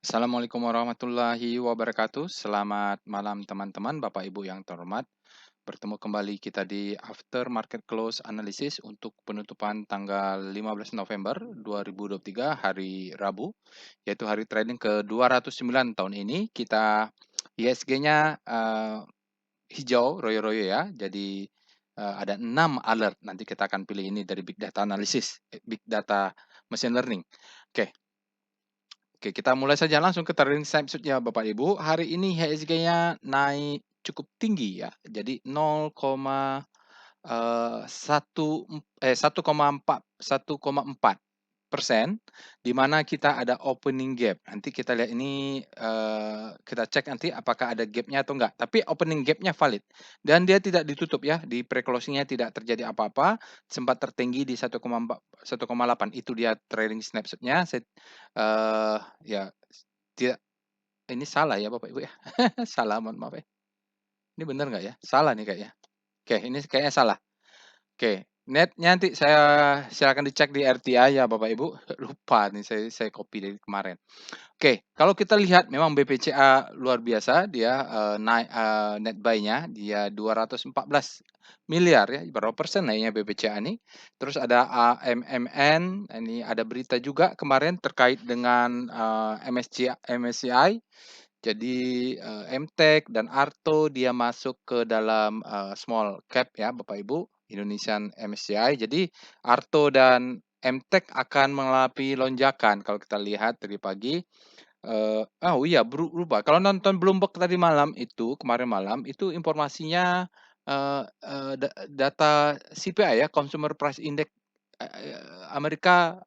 Assalamualaikum warahmatullahi wabarakatuh. Selamat malam teman-teman, Bapak Ibu yang terhormat. Bertemu kembali kita di After Market Close Analysis untuk penutupan tanggal 15 November 2023 hari Rabu, yaitu hari trading ke-209 tahun ini. Kita ISG-nya hijau, royo-royo ya. Jadi ada 6 alert. Nanti kita akan pilih ini dari Big Data Analysis, Big Data Machine Learning. Oke. Oke, kita mulai saja langsung ke trading snapshot-nya Bapak Ibu. Hari ini IHSG-nya naik cukup tinggi ya. Jadi 1,4%, di mana kita ada opening gap. Nanti kita lihat ini, kita cek nanti apakah ada gap-nya atau enggak. Tapi opening gap-nya valid dan dia tidak ditutup ya, di pre-closing-nya tidak terjadi apa-apa, sempat tertinggi di 1,8. Itu dia trading snapshot-nya. Ya tidak, ini salah ya Bapak Ibu ya. Salah, mohon maaf ya. Ini benar nggak ya? Salah nih kayaknya. Oke, ini kayaknya salah. Oke, netnya nanti silakan dicek di RTI ya Bapak Ibu. Lupa nih saya copy dari kemarin. Oke, kalau kita lihat memang BPCA luar biasa dia, naik, net buy-nya dia 214 miliar ya, berapa persen naiknya BPCA nih. Terus ada AMMN, ini ada berita juga kemarin terkait dengan, MSCI. Jadi, MTEK dan Arto dia masuk ke dalam, small cap ya Bapak Ibu, Indonesian MSCI. Jadi Arto dan MTEK akan mengalami lonjakan kalau kita lihat dari pagi. Oh iya berubah, kalau nonton Bloomberg tadi malam itu, kemarin malam, itu informasinya, eee eee, data CPI ya, Consumer Price Index, Amerika,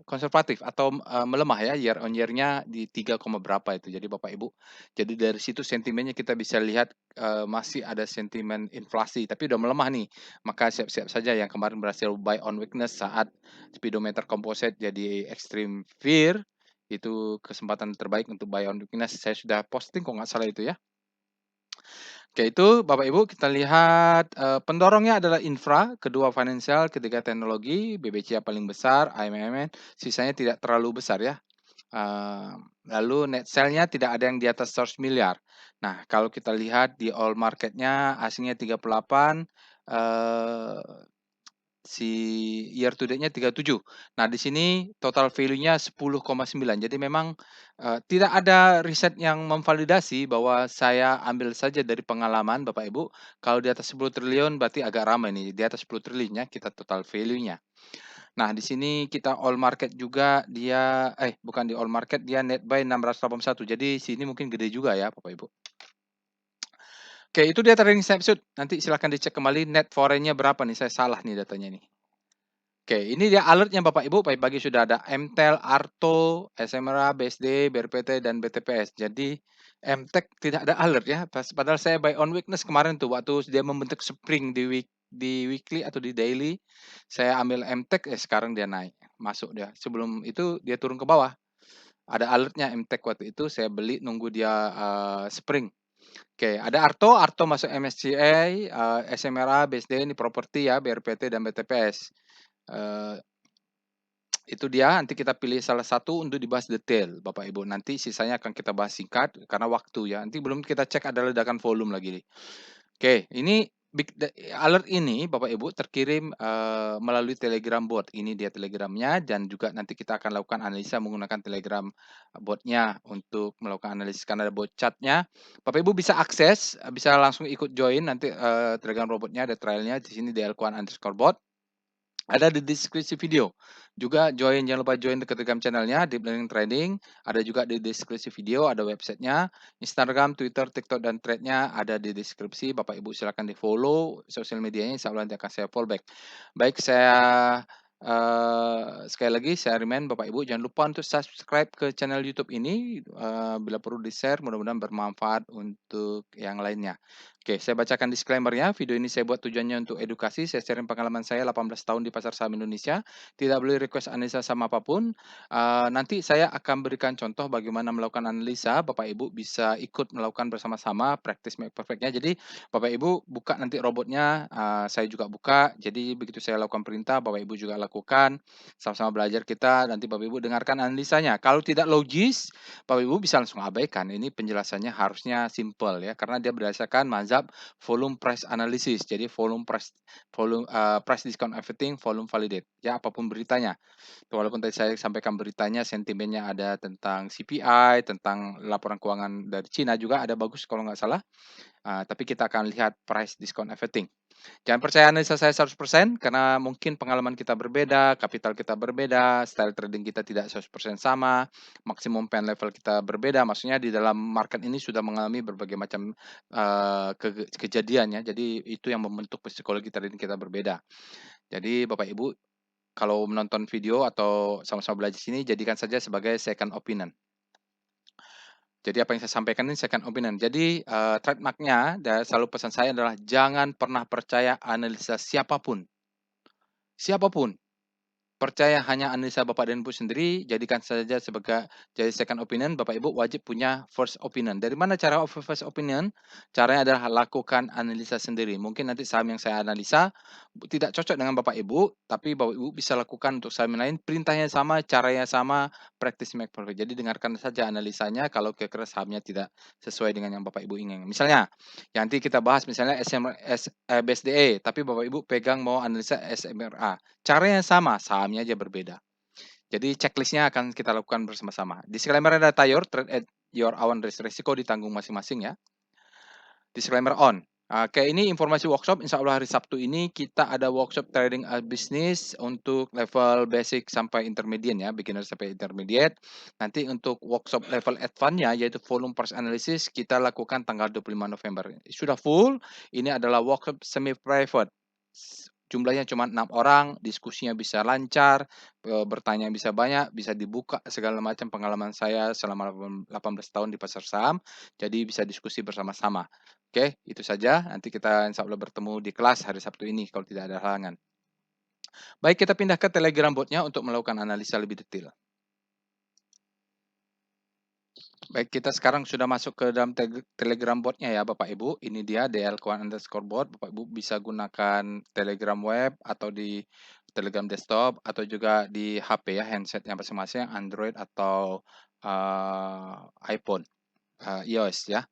konservatif atau, melemah ya year on year-nya di 3, berapa itu. Jadi Bapak Ibu, jadi dari situ sentimennya kita bisa lihat, masih ada sentimen inflasi, tapi udah melemah nih. Maka siap-siap saja yang kemarin berhasil buy on weakness saat speedometer composite jadi extreme fear, itu kesempatan terbaik untuk buy on weakness. Saya sudah posting kalau nggak salah itu ya. Oke, itu Bapak Ibu kita lihat, pendorongnya adalah infra, kedua financial, ketiga teknologi, BBCA paling besar, AMMN, sisanya tidak terlalu besar ya. Lalu net sale-nya tidak ada yang di atas 100 miliar. Nah, kalau kita lihat di all market-nya asingnya 38, eee, si year to date-nya 37. Nah, di sini total value-nya 10,9. Jadi memang, tidak ada riset yang memvalidasi bahwa saya ambil saja dari pengalaman Bapak Ibu, kalau di atas 10 triliun berarti agak ramai nih, di atas 10 triliun ya kita total value-nya. Nah, di sini kita all market juga dia bukan di all market, dia net buy 681. Jadi sini mungkin gede juga ya Bapak Ibu. Oke, itu dia trading snapshot. Nanti silahkan dicek kembali net foreign-nya berapa nih, saya salah nih datanya nih. Oke, ini dia alertnya Bapak Ibu, pagi-pagi sudah ada MTEL, Arto, SMRA, BSD, BRPT, dan BTPS. Jadi MTEK tidak ada alert ya, padahal saya buy on weakness kemarin tuh waktu dia membentuk spring di weekly atau di daily, saya ambil MTEK, sekarang dia naik, masuk dia. Sebelum itu dia turun ke bawah. Ada alertnya MTEK waktu itu saya beli nunggu dia, spring. Oke, ada Arto, Arto masuk MSCI, SMRA, BSD ini properti ya, BRPT dan BTPS. Eee, itu dia, nanti kita pilih salah satu untuk dibahas detail, Bapak Ibu. Nanti sisanya akan kita bahas singkat karena waktu ya. Nanti belum kita cek ada ledakan volume lagi nih. Oke, ini alert ini Bapak Ibu terkirim, melalui Telegram bot. Ini dia Telegramnya dan juga nanti kita akan lakukan analisa menggunakan Telegram botnya untuk melakukan analisis karena ada bot chat-nya. Bapak Ibu bisa akses, bisa langsung ikut join nanti, Telegram robotnya ada trial-nya di sini di @elkuan_bot. Ada di deskripsi video. Juga jangan lupa join ke Telegram channel-nya Deep Learning Trading. Ada juga di deskripsi video, ada websitenya, Instagram, Twitter, TikTok, dan thread-nya ada di deskripsi. Bapak Ibu silakan di-follow sosial medianya, insyaallah nanti akan saya follow back. Baik, saya, sekali lagi saya remind Bapak Ibu jangan lupa untuk subscribe ke channel YouTube ini, bila perlu di-share, mudah-mudahan bermanfaat untuk yang lainnya. Oke, saya bacakan disclaimer-nya. Video ini saya buat tujuannya untuk edukasi. Saya sharing pengalaman saya 18 tahun di pasar saham Indonesia. Tidak boleh request analisa sama apapun. Nanti saya akan berikan contoh bagaimana melakukan analisa. Bapak Ibu bisa ikut melakukan bersama-sama practice make perfect-nya. Jadi Bapak Ibu buka nanti robotnya, saya juga buka. Jadi begitu saya lakukan perintah, Bapak Ibu juga lakukan. Sama-sama belajar kita. Nanti Bapak Ibu dengarkan analisanya. Kalau tidak logis, Bapak Ibu bisa langsung abaikan. Ini penjelasannya harusnya simple ya, karena dia berdasarkan mazhab volume price analysis. Jadi price discount everything, volume validate. Ya, apapun beritanya. Walaupun tadi saya sampaikan beritanya, sentimennya ada tentang CPI, tentang laporan keuangan dari Cina juga ada bagus kalau nggak salah. Tapi kita akan lihat price discount everything. Jangan percaya analisa saya 100% karena mungkin pengalaman kita berbeda, kapital kita berbeda, style trading kita tidak 100% sama, maksimum pen level kita berbeda. Maksudnya di dalam market ini sudah mengalami berbagai macam kejadian ya. Jadi itu yang membentuk psikologi trading kita berbeda. Jadi Bapak Ibu kalau menonton video atau sama-sama belajar sini jadikan saja sebagai second opinion. Jadi apa yang saya sampaikan ini second opinion. Jadi, trademark-nya selalu pesan saya adalah jangan pernah percaya analisa siapapun. Siapapun. Percaya hanya analisa Bapak dan Ibu sendiri, jadikan saja sebagai jadi second opinion, Bapak Ibu wajib punya first opinion. Dari mana cara first opinion? Caranya adalah lakukan analisa sendiri. Mungkin nanti saham yang saya analisa tidak cocok dengan Bapak Ibu, tapi Bapak Ibu bisa lakukan untuk saham yang lain, perintahnya sama, caranya sama, practice make perfect. Jadi dengarkan saja analisanya kalau kira-kira sahamnya tidak sesuai dengan yang Bapak Ibu ingin. Misalnya, nanti kita bahas misalnya BSDE, tapi Bapak Ibu pegang mau analisa SMRA. Caranya sama, sahamnya aja berbeda. Jadi checklist-nya akan kita lakukan bersama-sama. Disclaimer ada Tayor, trade at your own risk, risiko ditanggung masing-masing ya. Disclaimer on. Oke, ini informasi workshop. Insya Allah hari Sabtu ini kita ada workshop trading business untuk level basic sampai intermediate ya, beginner sampai intermediate. Nanti untuk workshop level advance-nya yaitu volume price analysis kita lakukan tanggal 25 November. Sudah full. Ini adalah workshop semi private. Jumlahnya cuma 6 orang, diskusinya bisa lancar, bertanya bisa banyak, bisa dibuka segala macam pengalaman saya selama 18 tahun di pasar saham. Jadi bisa diskusi bersama-sama. Oke, itu saja. Nanti kita insya Allah bertemu di kelas hari Sabtu ini kalau tidak ada halangan. Baik, kita pindah ke Telegram bot-nya untuk melakukan analisa lebih detail. Baik, kita sekarang sudah masuk ke dalam Telegram bot-nya ya Bapak Ibu. Ini dia DL_bot. Bapak Ibu bisa gunakan Telegram web atau di Telegram desktop atau juga di HP ya, handset yang masing-masing, Android atau iPhone, iOS ya.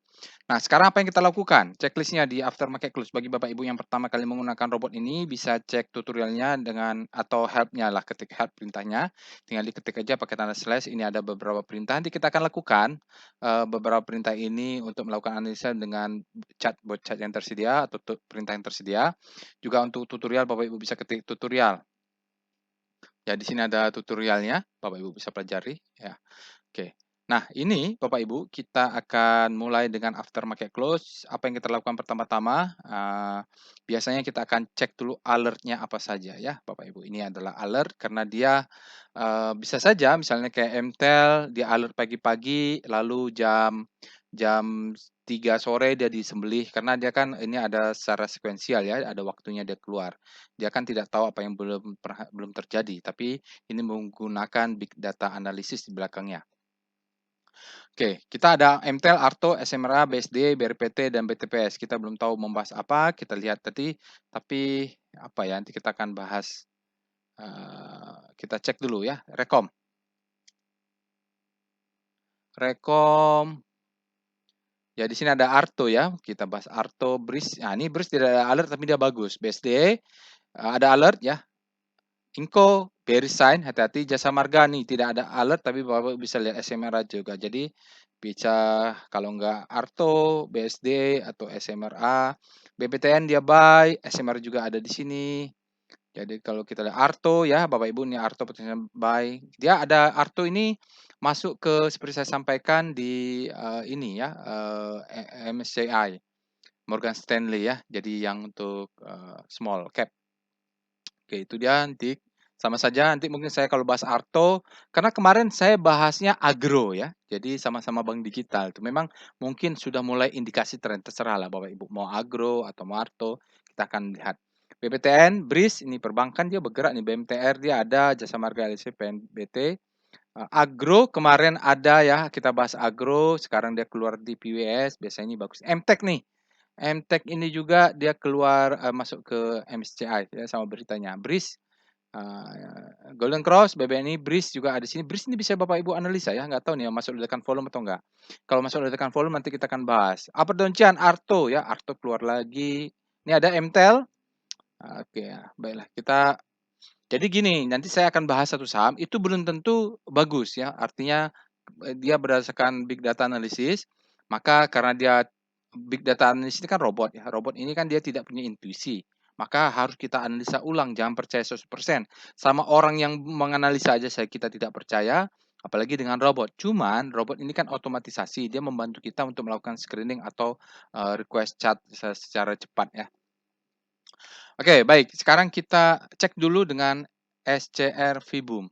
Nah, sekarang apa yang kita lakukan? Checklist-nya di aftermarket close. Bagi Bapak Ibu yang pertama kali menggunakan robot ini, bisa cek tutorialnya dengan atau help-nya lah, ketik help perintahnya. Tinggal diketik aja pakai tanda slash, ini ada beberapa perintah. Nanti kita akan lakukan beberapa perintah ini untuk melakukan analisa dengan bot chat yang tersedia atau perintah yang tersedia. Juga untuk tutorial, Bapak Ibu bisa ketik tutorial. Ya, di sini ada tutorialnya, Bapak Ibu bisa pelajari. Ya, oke. Nah, ini Bapak Ibu, kita akan mulai dengan aftermarket close. Apa yang kita lakukan pertama-tama, biasanya kita akan cek dulu alert-nya apa saja ya, Bapak Ibu. Ini adalah alert karena dia bisa saja misalnya kayak MTEL, dia alert pagi-pagi, lalu jam jam 3 sore dia disembelih karena dia kan ini ada secara sekuensial ya, ada waktunya dia keluar. Dia kan tidak tahu apa yang belum terjadi, tapi ini menggunakan big data analisis di belakangnya. Oke, kita ada MTEL, Arto, SMRA, BSD, BRPT, dan BTPS. Kita belum tahu membahas apa, kita lihat tadi, tapi apa ya, nanti kita akan bahas, kita cek dulu ya, Rekom. Rekom, ya di sini ada Arto ya, kita bahas Arto, BRIS. Nah ini BRIS tidak ada alert tapi dia bagus. BSD, ada alert ya. Inco, Verisign, hati-hati. Jasa Marga nih tidak ada alert tapi Bapak bisa lihat SMRA juga. Jadi bisa kalau enggak Arto, BSD atau SMRA, BPTN dia buy, SMRA juga ada di sini. Jadi kalau kita lihat Arto ya, Bapak Ibu ini Arto potensial buy. Dia ada Arto ini masuk ke seperti saya sampaikan di ini ya, MSCI, Morgan Stanley ya. Jadi yang untuk small cap. Oke, itu dia nanti Sama saja nanti mungkin saya kalau bahas Arto, karena kemarin saya bahasnya agro ya, jadi sama-sama bank digital itu memang mungkin sudah mulai indikasi tren, terserahlah Bapak Ibu mau agro atau mau Arto, kita akan lihat. BBTN, BRIS ini perbankan dia bergerak nih, BMTR dia ada, Jasa Marga LC, PNBT, agro kemarin ada ya, kita bahas agro, sekarang dia keluar di PWS, biasanya ini bagus. MTEK nih, MTEK ini juga dia keluar masuk ke MSCI ya sama beritanya. BRIS, Golden Cross, BBNI, BRIS juga ada di sini. BRIS ini bisa Bapak Ibu analisa ya, nggak tahu nih masuk ledakan volume atau enggak. Kalau masuk ledakan volume nanti kita akan bahas. Apa Doncian, Arto ya, Arto keluar lagi. Ini ada MTEL. Oke ya, baiklah kita jadi gini, nanti saya akan bahas satu saham, itu belum tentu bagus ya, artinya dia berdasarkan big data analysis, maka karena dia big data analysis ini kan robot ya, robot ini kan dia tidak punya intuisi, maka harus kita analisa ulang, jangan percaya 100%. Sama orang yang menganalisa aja kita tidak percaya, apalagi dengan robot. Cuman robot ini kan otomatisasi, dia membantu kita untuk melakukan screening atau request chat secara cepat ya. Oke, baik. Sekarang kita cek dulu dengan SCR Vibum.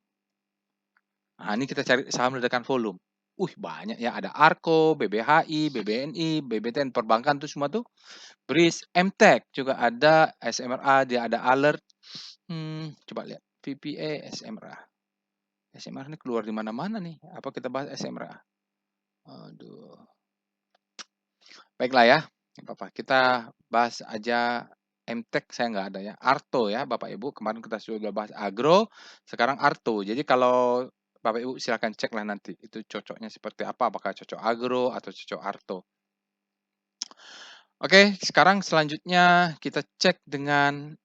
Nah, ini kita cari saham ledakan volume. Banyak ya. Ada Arko, BBHI, BBNI, BBTN, perbankan tuh semua tuh. BRIS, MTEK juga ada, SMRA, dia ada alert. Coba lihat. VPA, SMRA. SMRA ini keluar di mana-mana nih. Apa kita bahas SMRA? Aduh. Baiklah ya. Nggak apa-apa. Kita bahas aja MTEK saya nggak ada ya. Arto ya Bapak Ibu. Kemarin kita sudah bahas agro. Sekarang Arto. Jadi kalau Bapak Ibu silakan cek lah nanti. Itu cocoknya seperti apa. Apakah cocok agro atau cocok Arto. Oke. Sekarang selanjutnya kita cek dengan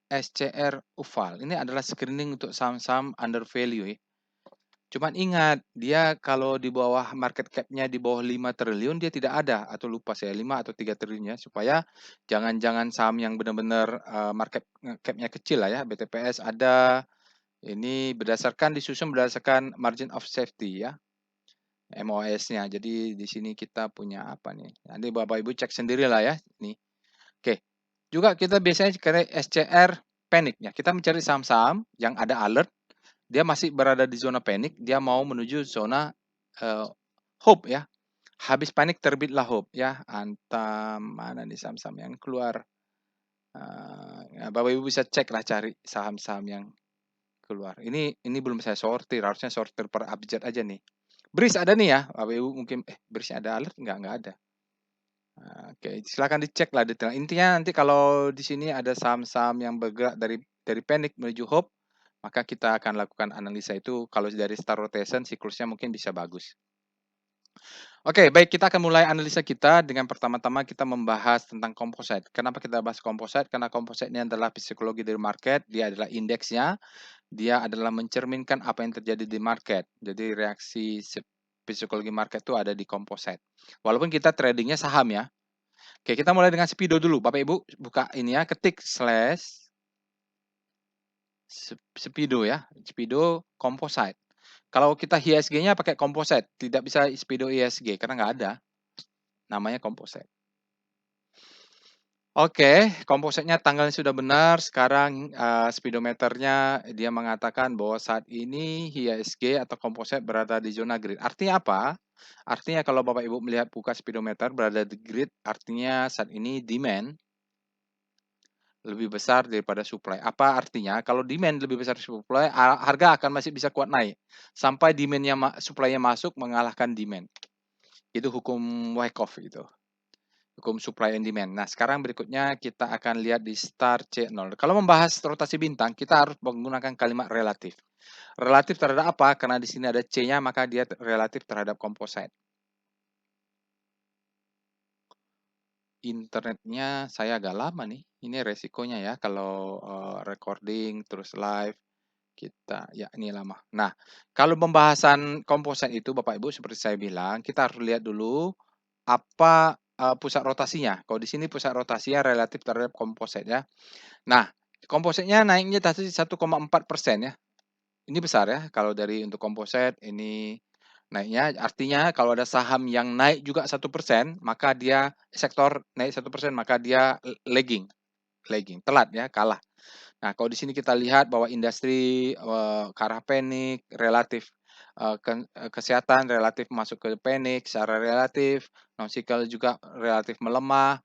SCR UVAL. Ini adalah screening untuk saham-saham under value ya. Cuman ingat, dia kalau di bawah market cap-nya di bawah 5 triliun dia tidak ada atau lupa saya 5 atau 3 triliun ya, supaya jangan-jangan saham yang benar-benar market cap-nya kecil lah ya. BTPS ada, ini disusun berdasarkan margin of safety ya, MOS-nya. Jadi di sini kita punya apa nih? Nanti Bapak Ibu cek sendirilah ya. Nih. Oke. Juga kita biasanya cari SCR panic ya. Kita mencari saham-saham yang ada alert, dia masih berada di zona panik, dia mau menuju zona hope ya. Habis panik terbitlah hope ya. Antam, mana nih saham-saham yang keluar? Ya, Bapak Ibu bisa cek lah cari saham-saham yang keluar. Ini belum saya sortir, harusnya sortir per abjad aja nih. BRIS ada nih ya, Bapak Ibu mungkin BRIS ada alert nggak ada. Oke, silakan dicek lah detail. Intinya nanti kalau di sini ada saham-saham yang bergerak dari panic menuju hope, maka kita akan lakukan analisa itu. Kalau dari star rotation siklusnya mungkin bisa bagus. Oke, baik, kita akan mulai analisa kita dengan pertama-tama kita membahas tentang composite. Kenapa kita bahas composite? Karena composite ini adalah psikologi dari market, dia adalah indeksnya, dia adalah mencerminkan apa yang terjadi di market. Jadi reaksi psikologi market itu ada di composite. Walaupun kita tradingnya saham ya. Oke, kita mulai dengan Speedo dulu. Bapak Ibu buka ini ya, ketik slash Speedo ya, Speedo composite. Kalau kita ISG-nya pakai composite, tidak bisa Speedo ISG karena nggak ada. Namanya composite. Oke, composite-nya tanggalnya sudah benar. Sekarang speedometernya dia mengatakan bahwa saat ini IHSG atau composite berada di zona grid. Artinya apa? Artinya kalau Bapak Ibu melihat buka speedometer berada di grid, artinya saat ini demand lebih besar daripada supply. Apa artinya? Kalau demand lebih besar supply, harga akan masih bisa kuat naik sampai demand-nya supply-nya masuk mengalahkan demand. Itu hukum Wyckoff itu. Hukum supply and demand. Nah, sekarang berikutnya kita akan lihat di star C0. Kalau membahas rotasi bintang, kita harus menggunakan kalimat relatif. Relatif terhadap apa? Karena di sini ada C-nya, maka dia relatif terhadap composite. Internetnya saya agak lama nih. Ini resikonya ya kalau recording terus live kita ya ini lama. Nah, kalau pembahasan komposit itu Bapak Ibu seperti saya bilang, kita harus lihat dulu apa pusat rotasinya. Kalau di sini pusat rotasinya relatif terhadap komposit ya. Nah, kompositnya naiknya tadi 1,4% ya. Ini besar ya kalau dari untuk komposit ini naiknya, artinya kalau ada saham yang naik juga 1%, maka dia sektor naik 1%, maka dia lagging, telat ya, kalah. Nah, kalau di sini kita lihat bahwa industri, ke arah panic, relatif, kesehatan relatif masuk ke panic secara relatif, non-cyclical juga relatif melemah.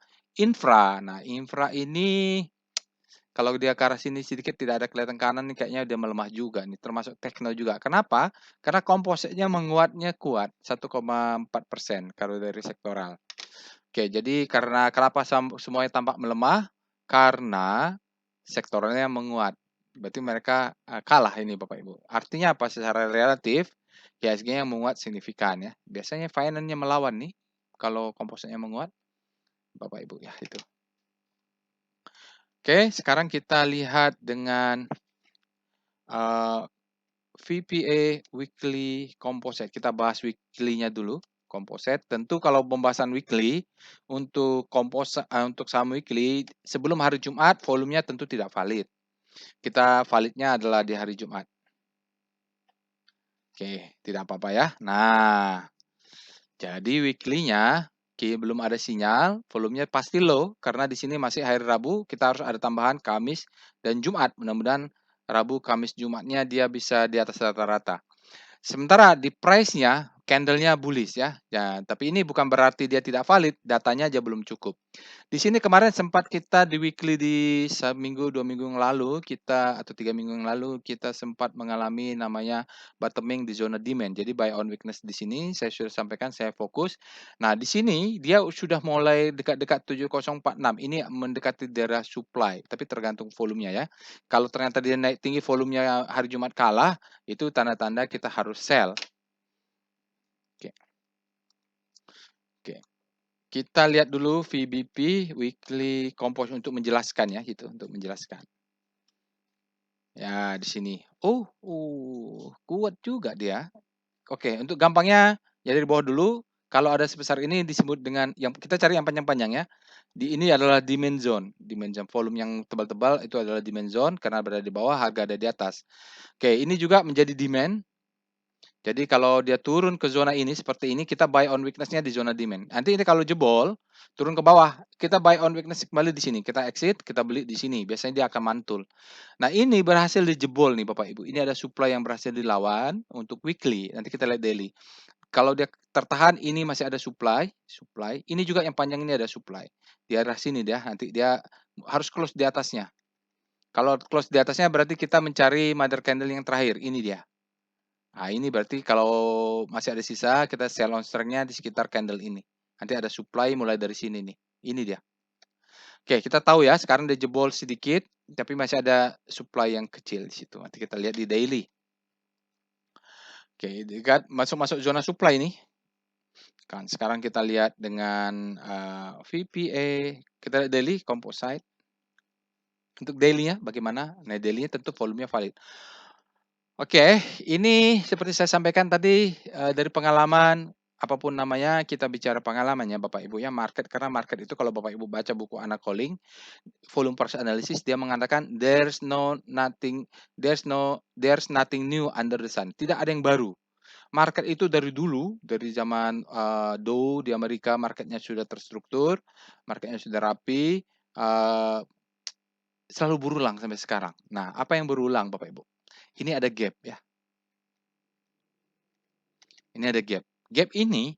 Nah infra ini kalau dia ke arah sini sedikit tidak ada kelihatan kanan nih kayaknya dia melemah juga nih, termasuk tekno juga. Kenapa? Karena kompositnya menguatnya kuat 1,4% kalau dari sektoral. Oke, jadi karena kenapa semuanya tampak melemah? Karena sektoralnya menguat. Berarti mereka kalah ini Bapak Ibu. Artinya apa? Secara relatif IHSG yang menguat signifikan ya. Biasanya finance-nya melawan nih kalau kompositnya menguat Bapak Ibu ya itu. Oke, sekarang kita lihat dengan VPA Weekly Composite. Kita bahas weekly-nya dulu. Composite. Tentu kalau pembahasan weekly untuk untuk saham weekly sebelum hari Jumat volumenya tentu tidak valid. Kita validnya adalah di hari Jumat. Oke, tidak apa-apa ya. Nah, jadi weekly-nya belum ada sinyal, volumenya pasti low karena di sini masih hari Rabu, kita harus ada tambahan Kamis dan Jumat. Mudah-mudahan Rabu, Kamis, Jumatnya dia bisa di atas rata-rata. Sementara di price-nya, candle-nya bullish ya. Ya, tapi ini bukan berarti dia tidak valid, datanya aja belum cukup. Di sini kemarin sempat kita di weekly di seminggu, 2 minggu yang lalu, atau 3 minggu yang lalu, kita sempat mengalami namanya bottoming di zona demand. Jadi buy on weakness di sini, saya sudah sampaikan, saya fokus. Nah, di sini dia sudah mulai dekat-dekat 7046. Ini mendekati daerah supply, tapi tergantung volumenya ya. Kalau ternyata dia naik tinggi volumenya hari Jumat kalah, itu tanda-tanda kita harus sell. Oke. Oke. Kita lihat dulu VBP Weekly Composite untuk menjelaskan ya gitu, untuk menjelaskan. Ya, di sini. Kuat juga dia. Oke, untuk gampangnya jadi di bawah dulu. Kalau ada sebesar ini disebut dengan yang kita cari yang panjang-panjang ya. Ini adalah demand zone. Demand zone volume yang tebal-tebal itu adalah demand zone karena berada di bawah, harga ada di atas. Oke, ini juga menjadi demand. Jadi kalau dia turun ke zona ini seperti ini, kita buy on weakness-nya di zona demand. Nanti ini kalau jebol, turun ke bawah, kita buy on weakness kembali di sini. Kita exit, kita beli di sini. Biasanya dia akan mantul. Nah ini berhasil dijebol nih Bapak Ibu. Ini ada supply yang berhasil dilawan untuk weekly. Nanti kita lihat daily. Kalau dia tertahan, ini masih ada supply. Ini juga yang panjang ini ada supply. Di arah sini dia, nanti dia harus close di atasnya. Kalau close di atasnya berarti kita mencari mother candle yang terakhir. Ini dia. Nah, ini berarti kalau masih ada sisa, kita sell on strength-nya di sekitar candle ini. Nanti ada supply mulai dari sini nih. Ini dia. Oke, kita tahu ya, sekarang dia jebol sedikit, tapi masih ada supply yang kecil di situ. Nanti kita lihat di daily. Oke, dekat masuk-masuk zona supply nih. Kan sekarang kita lihat dengan VPA, kita lihat daily composite. Untuk daily-nya bagaimana? Nah, daily-nya tentu volumenya valid. Oke, ini seperti saya sampaikan tadi, dari pengalaman, apapun namanya kita bicara pengalamannya Bapak Ibu ya, karena market itu kalau Bapak Ibu baca buku Anna Colling, volume price analysis dia mengatakan there's nothing new under the sun. Tidak ada yang baru. Market itu dari dulu, dari zaman, Dow di Amerika marketnya sudah terstruktur, marketnya sudah rapi, selalu berulang sampai sekarang. Nah, apa yang berulang Bapak Ibu? Ini ada gap ya. Ini ada gap. Gap ini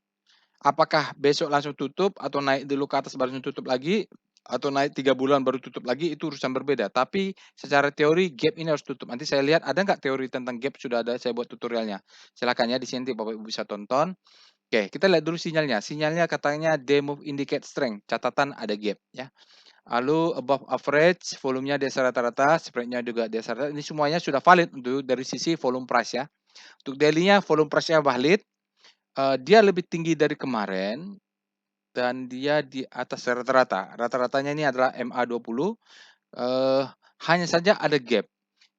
apakah besok langsung tutup atau naik dulu ke atas baru tutup lagi atau naik 3 bulan baru tutup lagi itu urusan berbeda. Tapi secara teori gap ini harus tutup. Nanti saya lihat ada nggak teori tentang gap sudah ada saya buat tutorialnya. Silakan ya di sini Bapak Ibu bisa tonton. Oke, kita lihat dulu sinyalnya. Sinyalnya katanya day move indicate strength. Catatan ada gap ya. Lalu above average, volumenya di atas rata-rata, spreadnya juga di atas rata. Ini semuanya sudah valid untuk dari sisi volume price ya. Untuk daily-nya volume price-nya valid. Dia lebih tinggi dari kemarin dan dia di atas rata-rata. Rata-ratanya ini adalah MA20, hanya saja ada gap.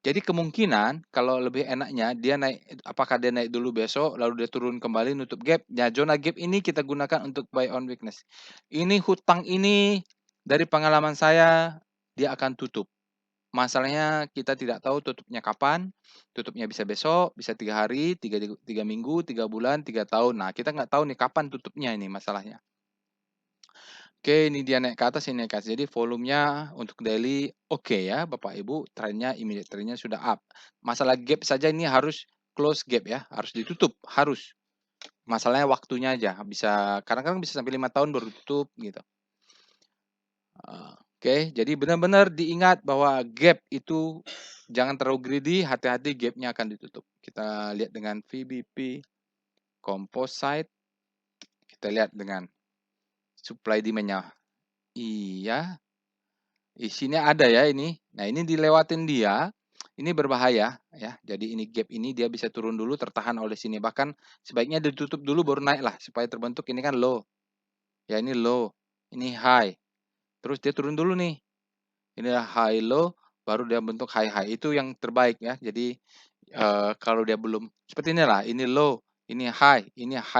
Jadi kemungkinan kalau lebih enaknya dia naik apakah dia naik dulu besok lalu dia turun kembali nutup gap. Ya zona gap ini kita gunakan untuk buy on weakness. Ini hutang ini dari pengalaman saya dia akan tutup. Masalahnya kita tidak tahu tutupnya kapan, tutupnya bisa besok, bisa 3 hari, 3 minggu, 3 bulan, 3 tahun. Nah, kita nggak tahu nih kapan tutupnya ini masalahnya. Oke, ini dia naik ke atas, ini naik ke atas. Jadi volumenya untuk daily oke ya Bapak Ibu, trennya immediate trendnya sudah up. Masalah gap saja ini harus close gap ya, harus ditutup, harus. Masalahnya waktunya aja, bisa kadang-kadang bisa sampai 5 tahun baru tutup gitu. Oke, jadi benar-benar diingat bahwa gap itu jangan terlalu greedy, hati-hati gapnya akan ditutup. Kita lihat dengan VBP Composite, kita lihat dengan supply demand-nya. Iya, isinya ada ya ini. Nah, ini dilewatin dia, ini berbahaya ya. Jadi ini gap ini dia bisa turun dulu tertahan oleh sini. Bahkan sebaiknya ditutup dulu baru naik lah supaya terbentuk ini kan low. Ya ini low, ini high. Terus dia turun dulu nih. Ini high low baru dia bentuk high high. Itu yang terbaik ya. Jadi kalau dia belum seperti inilah, ini low, ini high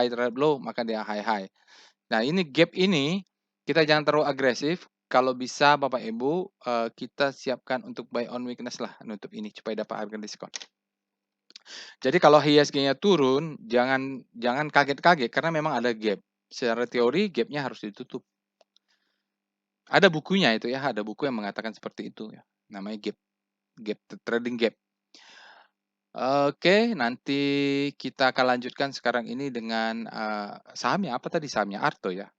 terhadap low, maka dia high high. Nah, ini gap ini kita jangan terlalu agresif. Kalau bisa Bapak Ibu, kita siapkan untuk buy on weakness lah nutup ini supaya dapat harga diskon. Jadi kalau IHSG-nya turun, jangan jangan kaget-kaget karena memang ada gap. Secara teori gap-nya harus ditutup. Ada bukunya itu ya, ada buku yang mengatakan seperti itu ya. Namanya gap trading gap. Oke, nanti kita akan lanjutkan sekarang ini dengan sahamnya apa tadi sahamnya Arto ya.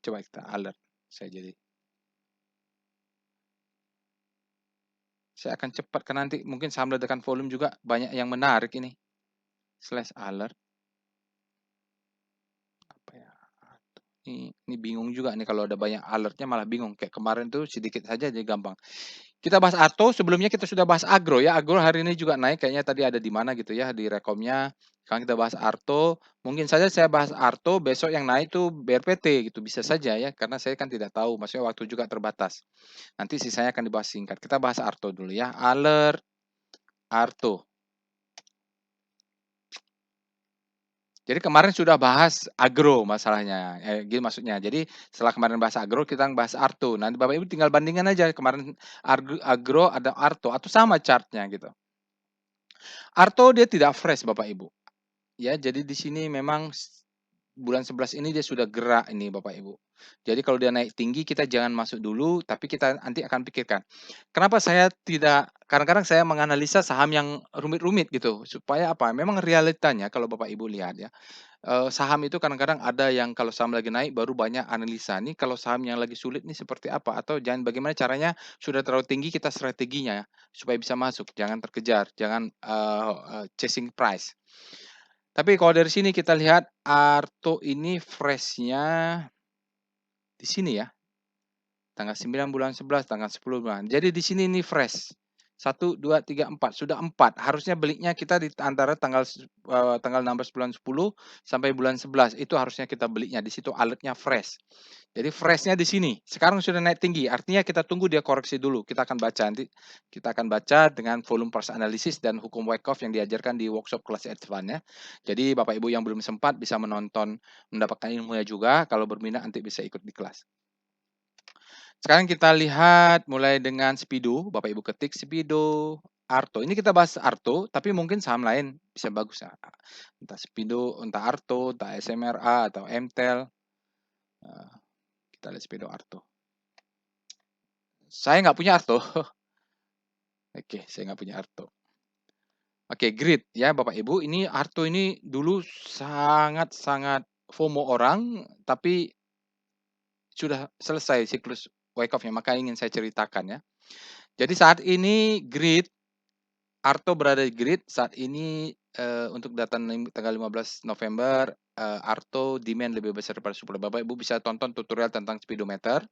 Coba kita alert. Saya akan cepat karena nanti mungkin saham ledakan volume juga banyak yang menarik ini. Slash alert. Apa ya? Ini bingung juga nih kalau ada banyak alertnya malah bingung. Kayak kemarin tuh sedikit saja jadi gampang. Kita bahas Arto, sebelumnya kita sudah bahas Agro ya. Agro hari ini juga naik, kayaknya tadi ada di mana gitu ya, di rekomnya. Sekarang kita bahas Arto. Mungkin saja saya bahas Arto, besok yang naik tuh BRPT gitu, bisa saja ya. Karena saya kan tidak tahu, maksudnya waktu juga terbatas. Nanti sisanya akan dibahas singkat. Kita bahas Arto dulu ya. Alert Arto. Jadi kemarin sudah bahas agro masalahnya, gini maksudnya. Jadi setelah kemarin bahas agro, kita bahas Arto. Nanti Bapak Ibu tinggal bandingkan aja kemarin agro ada Arto atau sama chartnya gitu. Arto dia tidak fresh Bapak Ibu. Ya, jadi di sini memang bulan 11 ini dia sudah gerak ini Bapak Ibu. Jadi kalau dia naik tinggi kita jangan masuk dulu, tapi kita nanti akan pikirkan. Kenapa saya tidak kadang-kadang saya menganalisa saham yang rumit-rumit gitu, supaya apa? Memang realitanya kalau Bapak Ibu lihat ya, saham itu kadang-kadang ada yang kalau saham lagi naik baru banyak analisa, nih kalau saham yang lagi sulit nih seperti apa? Atau jangan bagaimana caranya sudah terlalu tinggi kita strateginya ya, supaya bisa masuk, jangan terkejar, jangan, chasing price. Tapi kalau dari sini kita lihat Arto ini fresh-nya di sini ya, tanggal 9 bulan 11, tanggal 10 bulan. Jadi di sini ini fresh. 1, 2, 3, 4, sudah 4. Harusnya belinya kita di antara tanggal 16 bulan 10 sampai bulan 11. Itu harusnya kita belinya. Di situ alertnya fresh. Jadi fresh-nya di sini. Sekarang sudah naik tinggi. Artinya kita tunggu dia koreksi dulu. Kita akan baca nanti. Kita akan baca dengan volume price analysis dan hukum Wyckoff yang diajarkan di workshop kelas advance ya. Jadi Bapak Ibu yang belum sempat bisa menonton, mendapatkan ilmunya juga. Kalau berminat nanti bisa ikut di kelas. Sekarang kita lihat mulai dengan Speedo, Bapak Ibu ketik Speedo, Arto. Ini kita bahas Arto, tapi mungkin saham lain bisa bagus ya. Entah Speedo, entah Arto, entah SMRA atau MTEL. Kita lihat Speedo Arto. Saya nggak punya Arto. Oke, saya nggak punya Arto. Oke, grid ya Bapak Ibu. Ini Arto ini dulu sangat-sangat FOMO orang, tapi sudah selesai siklus Wyckoff-nya, maka ingin saya ceritakan ya. Jadi saat ini grid Arto berada di grid saat ini untuk data tanggal 15 November Arto demand lebih besar daripada supply. Bapak Ibu bisa tonton tutorial tentang speedometer.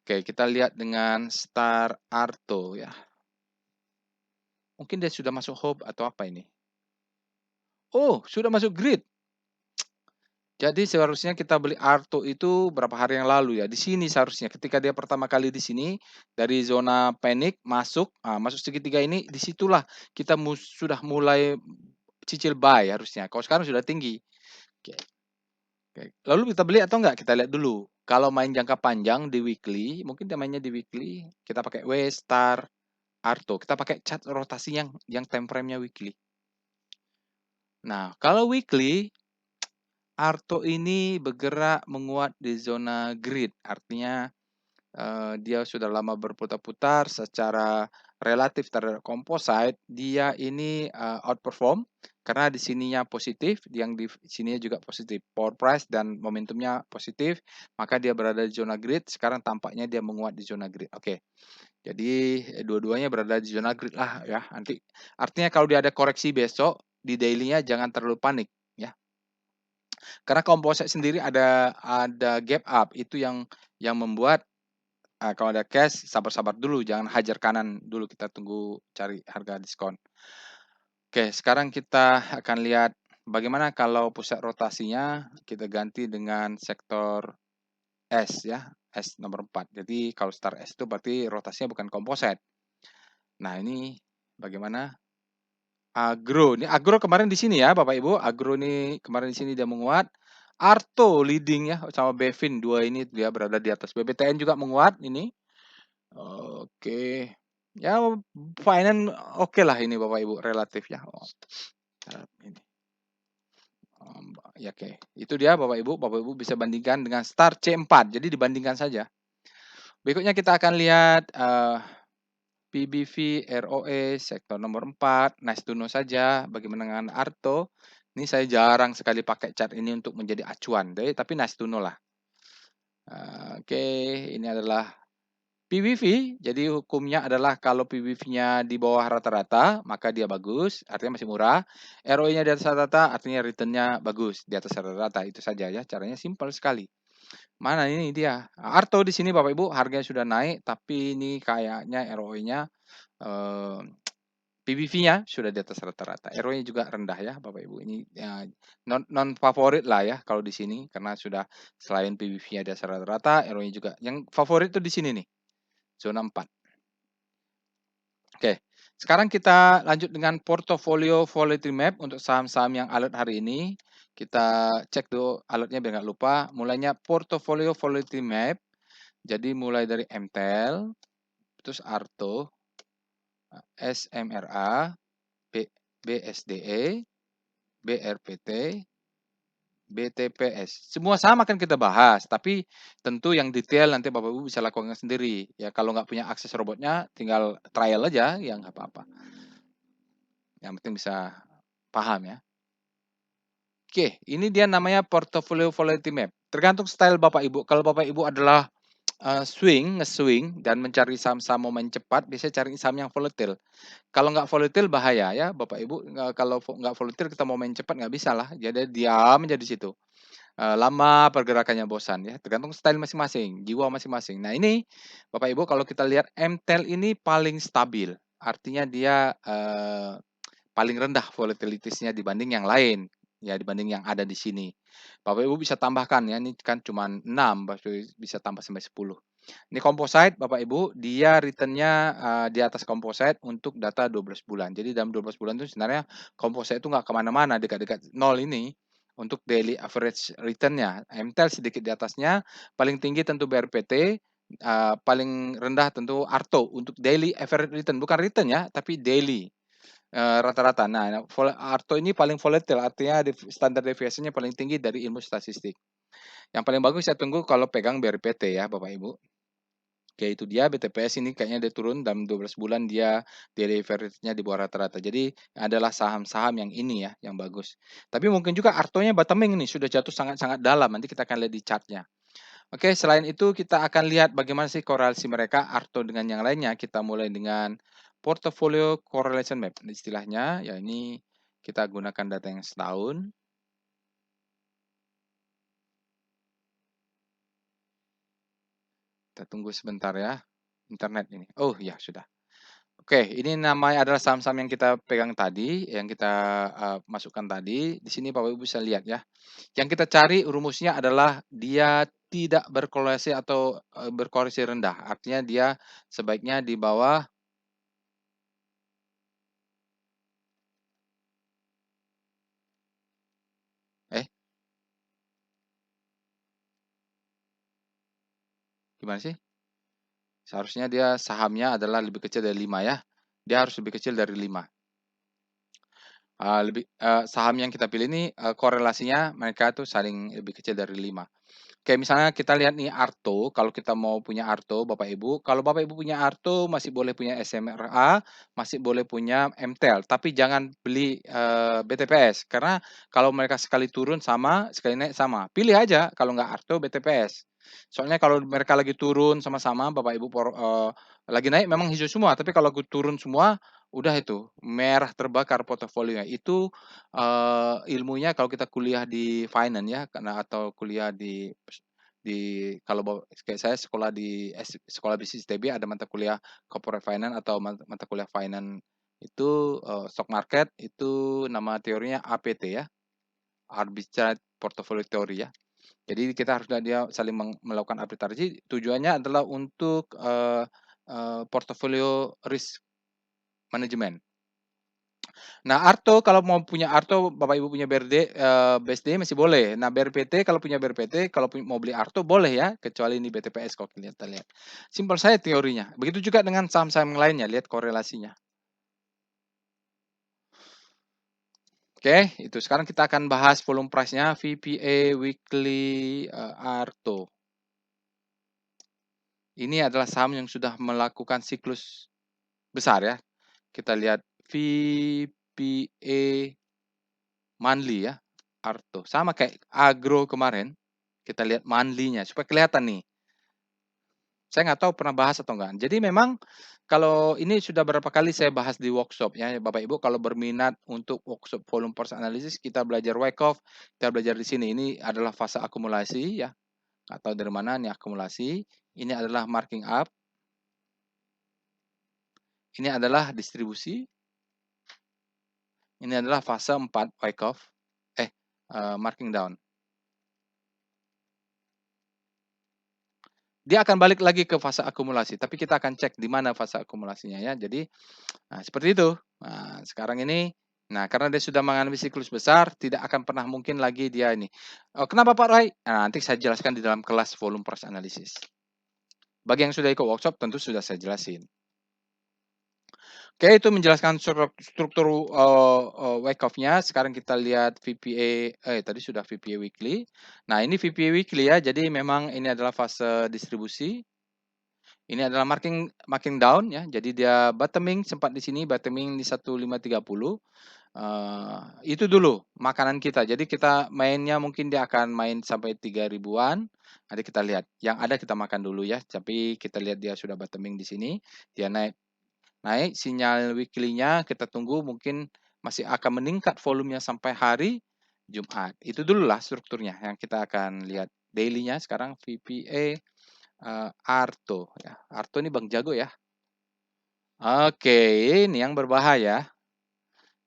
Oke, kita lihat dengan Star Arto ya. Mungkin dia sudah masuk hope atau apa ini? Oh, sudah masuk grid. Jadi seharusnya kita beli Arto itu berapa hari yang lalu ya. Di sini seharusnya ketika dia pertama kali di sini dari zona panik masuk, masuk segitiga ini disitulah kita sudah mulai cicil buy harusnya. Kalau sekarang sudah tinggi. Oke. Oke. Lalu kita beli atau enggak? Kita lihat dulu. Kalau main jangka panjang di weekly, mungkin dia mainnya di weekly, kita pakai W Star Arto. Kita pakai chart rotasi yang time frame-nya weekly. Nah, kalau weekly Arto ini bergerak menguat di zona grid, artinya dia sudah lama berputar-putar secara relatif terhadap composite, dia ini, outperform karena di sininya positif, yang di sininya juga positif. Power price dan momentumnya positif, maka dia berada di zona grid, sekarang tampaknya dia menguat di zona grid. Oke, jadi dua-duanya berada di zona grid lah ya, nanti artinya kalau dia ada koreksi besok, di daily-nya jangan terlalu panik ya. Karena composite sendiri ada gap up, itu yang membuat kalau ada cash, sabar-sabar dulu, jangan hajar kanan dulu, kita tunggu cari harga diskon. Oke, sekarang kita akan lihat bagaimana kalau pusat rotasinya kita ganti dengan sektor S ya, S nomor 4. Jadi kalau star S itu berarti rotasinya bukan komposit. Nah, ini bagaimana? Agro, ini Agro kemarin di sini ya Bapak Ibu, Agro ini kemarin di sini dia menguat. Arto leading ya sama Bevin, dua ini dia berada di atas. BBTN juga menguat ini. Oke. Ya finance oke lah ini Bapak Ibu relatif ya. Ini. Ya oke. Itu dia Bapak Ibu bisa bandingkan dengan Star C4. Jadi dibandingkan saja. Berikutnya kita akan lihat PBV, ROE, sektor nomor 4, nice to know saja. Bagaimana dengan Arto? Ini saya jarang sekali pakai chart ini untuk menjadi acuan. Tapi nice to know lah. Oke, ini adalah PBV, jadi hukumnya adalah kalau PBV-nya di bawah rata-rata, maka dia bagus, artinya masih murah. ROE-nya di atas rata-rata, artinya return-nya bagus di atas rata-rata. Itu saja ya, caranya simpel sekali. Mana ini dia? Arto di sini Bapak Ibu, harganya sudah naik, tapi ini kayaknya ROE-nya PBV-nya sudah di atas rata-rata. ROE-nya juga rendah ya Bapak Ibu. Ini ya, non favorit lah ya kalau di sini karena sudah selain PBV-nya di atas rata-rata, ROE-nya juga. Yang favorit itu di sini nih. Zona 4. Oke, sekarang kita lanjut dengan portofolio volatility map untuk saham-saham yang alert hari ini. Kita cek dulu alertnya biar nggak lupa. Mulainya portofolio volatility map. Jadi mulai dari MTEL, terus Arto, SMRA, BSDE, BRPT, BTPS. Semua saham akan kita bahas, tapi tentu yang detail nanti Bapak Ibu bisa lakukan sendiri. Ya kalau nggak punya akses robotnya, tinggal trial aja, ya nggak apa-apa. Yang penting bisa paham ya. Oke, ini dia namanya portfolio volatility map. Tergantung style Bapak Ibu. Kalau Bapak Ibu adalah nge-swing dan mencari saham-saham momen cepat, biasanya cari saham yang volatil. Kalau nggak volatil bahaya ya Bapak Ibu. Kalau nggak volatil kita mau main cepat nggak bisa lah. Jadi diam aja di situ. Lama pergerakannya bosan ya. Tergantung style masing-masing, jiwa masing-masing. Nah ini Bapak Ibu kalau kita lihat MTEL ini paling stabil. Artinya dia paling rendah volatilitasnya dibanding yang lain, ya dibanding yang ada di sini. Bapak Ibu bisa tambahkan ya, ini kan cuma 6, bisa tambah sampai 10. Ini composite Bapak Ibu, dia return-nya di atas composite untuk data 12 bulan. Jadi dalam 12 bulan itu sebenarnya composite itu nggak kemana-mana, dekat-dekat nol ini. Untuk daily average return-nya, MTEL sedikit di atasnya, paling tinggi tentu BRPT, paling rendah tentu Arto untuk daily average return, bukan return ya, tapi daily. Rata-rata. Nah, Arto ini paling volatile, artinya standar deviasinya paling tinggi dari ilmu statistik. Yang paling bagus saya tunggu kalau pegang BRPT ya Bapak Ibu. Oke, itu dia BTPS ini kayaknya dia turun dalam 12 bulan dia daily average-nya di bawah rata-rata. Jadi adalah saham-saham yang ini ya, yang bagus. Tapi mungkin juga Artonya bottoming ini sudah jatuh sangat-sangat dalam. Nanti kita akan lihat di chart-nya. Oke, selain itu kita akan lihat bagaimana sih korelasi mereka Arto dengan yang lainnya. Kita mulai dengan portfolio correlation map. Istilahnya ya ini kita gunakan data yang setahun. Kita tunggu sebentar ya. Internet ini. Oh ya sudah. Oke, ini namanya adalah saham-saham yang kita pegang tadi, yang kita masukkan tadi. Di sini Bapak Ibu bisa lihat ya. Yang kita cari rumusnya adalah dia tidak berkorelasi atau berkorelasi rendah. Artinya dia sebaiknya di bawah eh gimana sih? Seharusnya dia sahamnya adalah lebih kecil dari 5 ya. Dia harus lebih kecil dari 5. Saham yang kita pilih ini, korelasinya mereka tuh saling lebih kecil dari 5. Kayak misalnya kita lihat nih Arto, kalau kita mau punya Arto Bapak Ibu, kalau Bapak Ibu punya Arto masih boleh punya SMRA, masih boleh punya MTEL, tapi jangan beli, BTPS, karena kalau mereka sekali turun sama, sekali naik sama. Pilih aja kalau nggak Arto, BTPS. Soalnya kalau mereka lagi turun sama-sama Bapak Ibu lagi naik memang hijau semua, tapi kalau turun semua, udah itu, merah terbakar portofolionya. Itu ilmunya kalau kita kuliah di finance ya, karena atau kuliah kalau kayak saya sekolah di sekolah bisnis ITB ada mata kuliah corporate finance atau mata kuliah finance itu, stock market itu nama teorinya APT ya, Arbitrage Portfolio Theory ya. Jadi kita harus dia saling melakukan arbitrage tujuannya adalah untuk, portofolio risk management. Nah, Arto kalau mau punya Arto, Bapak Ibu punya BSD masih boleh. Nah, BRPT kalau punya BRPT, kalau mau beli Arto boleh ya, kecuali ini BTPS kalau kita lihat. Simpel saya teorinya. Begitu juga dengan saham-saham lainnya, lihat korelasinya. Oke, itu sekarang kita akan bahas volume price-nya VPA Weekly Arto. Ini adalah saham yang sudah melakukan siklus besar ya. Kita lihat VPA monthly ya, Arto. Sama kayak Agro kemarin, kita lihat monthly-nya supaya kelihatan nih. Saya nggak tahu pernah bahas atau enggak. Jadi memang kalau ini sudah berapa kali saya bahas di workshop ya, Bapak Ibu kalau berminat untuk workshop volume price analysis kita belajar Wyckoff, kita belajar di sini. Ini adalah fase akumulasi ya, nggak tahu dari mana nih akumulasi. Ini adalah marking up, ini adalah distribusi, ini adalah fase 4 Wyckoff, marking down. Dia akan balik lagi ke fase akumulasi, tapi kita akan cek di mana fase akumulasinya ya. Jadi, nah seperti itu. Nah, sekarang ini, nah karena dia sudah mengalami siklus besar, tidak akan pernah mungkin lagi dia ini. Oh, kenapa Pak Roy? Nah, nanti saya jelaskan di dalam kelas volume price analysis. Bagi yang sudah ikut workshop tentu sudah saya jelasin. Oke, itu menjelaskan struktur Wyckoff-nya. Sekarang kita lihat VPA, tadi sudah VPA weekly. Nah, ini VPA weekly ya. Jadi memang ini adalah fase distribusi. Ini adalah marking down ya. Jadi dia bottoming sempat di sini, bottoming di 1530. Itu dulu makanan kita. Jadi kita mainnya mungkin dia akan main sampai 3 ribuan. Nanti kita lihat. Yang ada kita makan dulu ya. Tapi kita lihat dia sudah bottoming di sini. Dia naik naik sinyal weekly-nya kita tunggu mungkin masih akan meningkat volumenya sampai hari Jumat. Itu dululah strukturnya yang kita akan lihat daily-nya sekarang VPA Arto ya. Arto ini Bang Jago ya. Oke, ini yang berbahaya.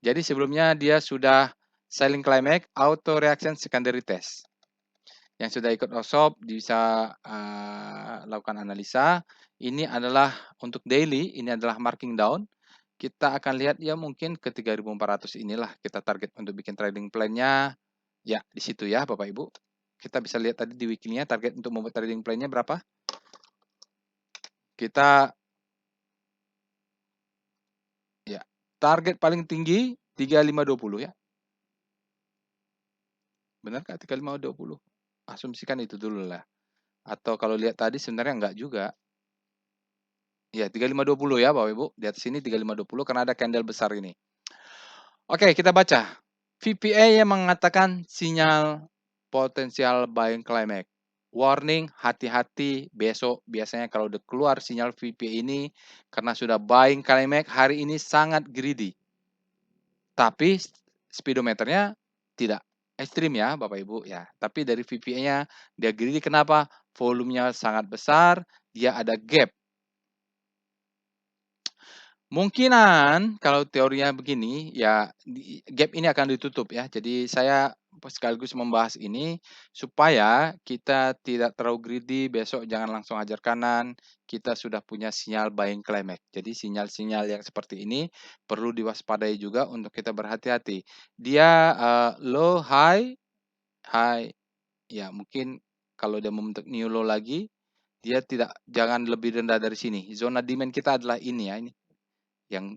Jadi sebelumnya dia sudah selling climax, auto reaction secondary test. Yang sudah ikut workshop bisa lakukan analisa. Ini adalah untuk daily, ini adalah marking down. Kita akan lihat ya mungkin ke 3.400 inilah kita target untuk bikin trading plan-nya. Ya, di situ ya Bapak Ibu. Kita bisa lihat tadi di weekly-nya target untuk membuat trading plan-nya berapa. Kita ya, target paling tinggi 3520 ya. Benar Kak 3520? Asumsikan itu dulu lah. Atau kalau lihat tadi sebenarnya enggak juga. Ya 3520 ya Bapak Ibu. Di atas sini 3520 karena ada candle besar ini. Oke, kita baca. VPA yang mengatakan sinyal potensial buying climax. Warning, hati-hati besok biasanya kalau udah keluar sinyal VPA ini karena sudah buying climax hari ini sangat greedy. Tapi speedometernya tidak ekstrim ya Bapak Ibu ya. Tapi dari VPA-nya dia greedy kenapa? Volumenya sangat besar, dia ada gap. Mungkinan kalau teorinya begini, ya gap ini akan ditutup ya. Jadi saya sekaligus membahas ini supaya kita tidak terlalu greedy, besok jangan langsung ajar kanan, kita sudah punya sinyal buying climax. Jadi sinyal-sinyal yang seperti ini perlu diwaspadai juga untuk kita berhati-hati. Dia low, high, high, ya mungkin kalau dia membentuk new low lagi, dia jangan lebih rendah dari sini. Zona demand kita adalah ini ya, ini. yang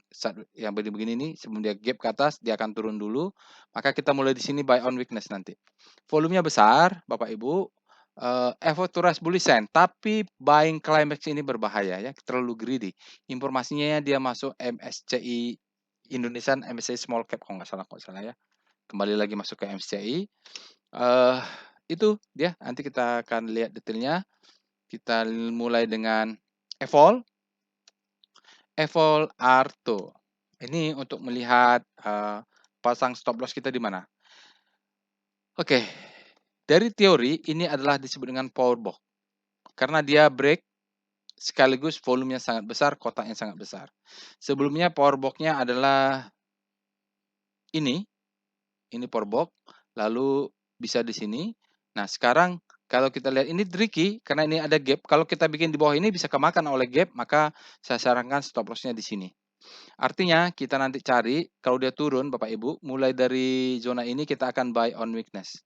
begini-begini ini sebelum dia gap ke atas, dia akan turun dulu, maka kita mulai di sini buy on weakness nanti. Volumenya besar, Bapak Ibu, effort to rise bullish trend, tapi buying climax ini berbahaya ya, terlalu greedy. Informasinya dia masuk MSCI Indonesia, MSCI Small Cap kalau nggak salah ya. Kembali lagi masuk ke MSCI. Itu dia, nanti kita akan lihat detailnya. Kita mulai dengan Evol Arto. Ini untuk melihat pasang stop loss kita di mana. Oke, dari teori ini adalah disebut dengan power box karena dia break sekaligus volumenya sangat besar, kotaknya sangat besar. Sebelumnya power box-nya adalah ini power box, lalu bisa di sini. Nah, sekarang kalau kita lihat ini tricky karena ini ada gap. Kalau kita bikin di bawah ini bisa kemakan oleh gap, maka saya sarankan stop loss-nya di sini. Artinya kita nanti cari kalau dia turun Bapak Ibu, mulai dari zona ini kita akan buy on weakness.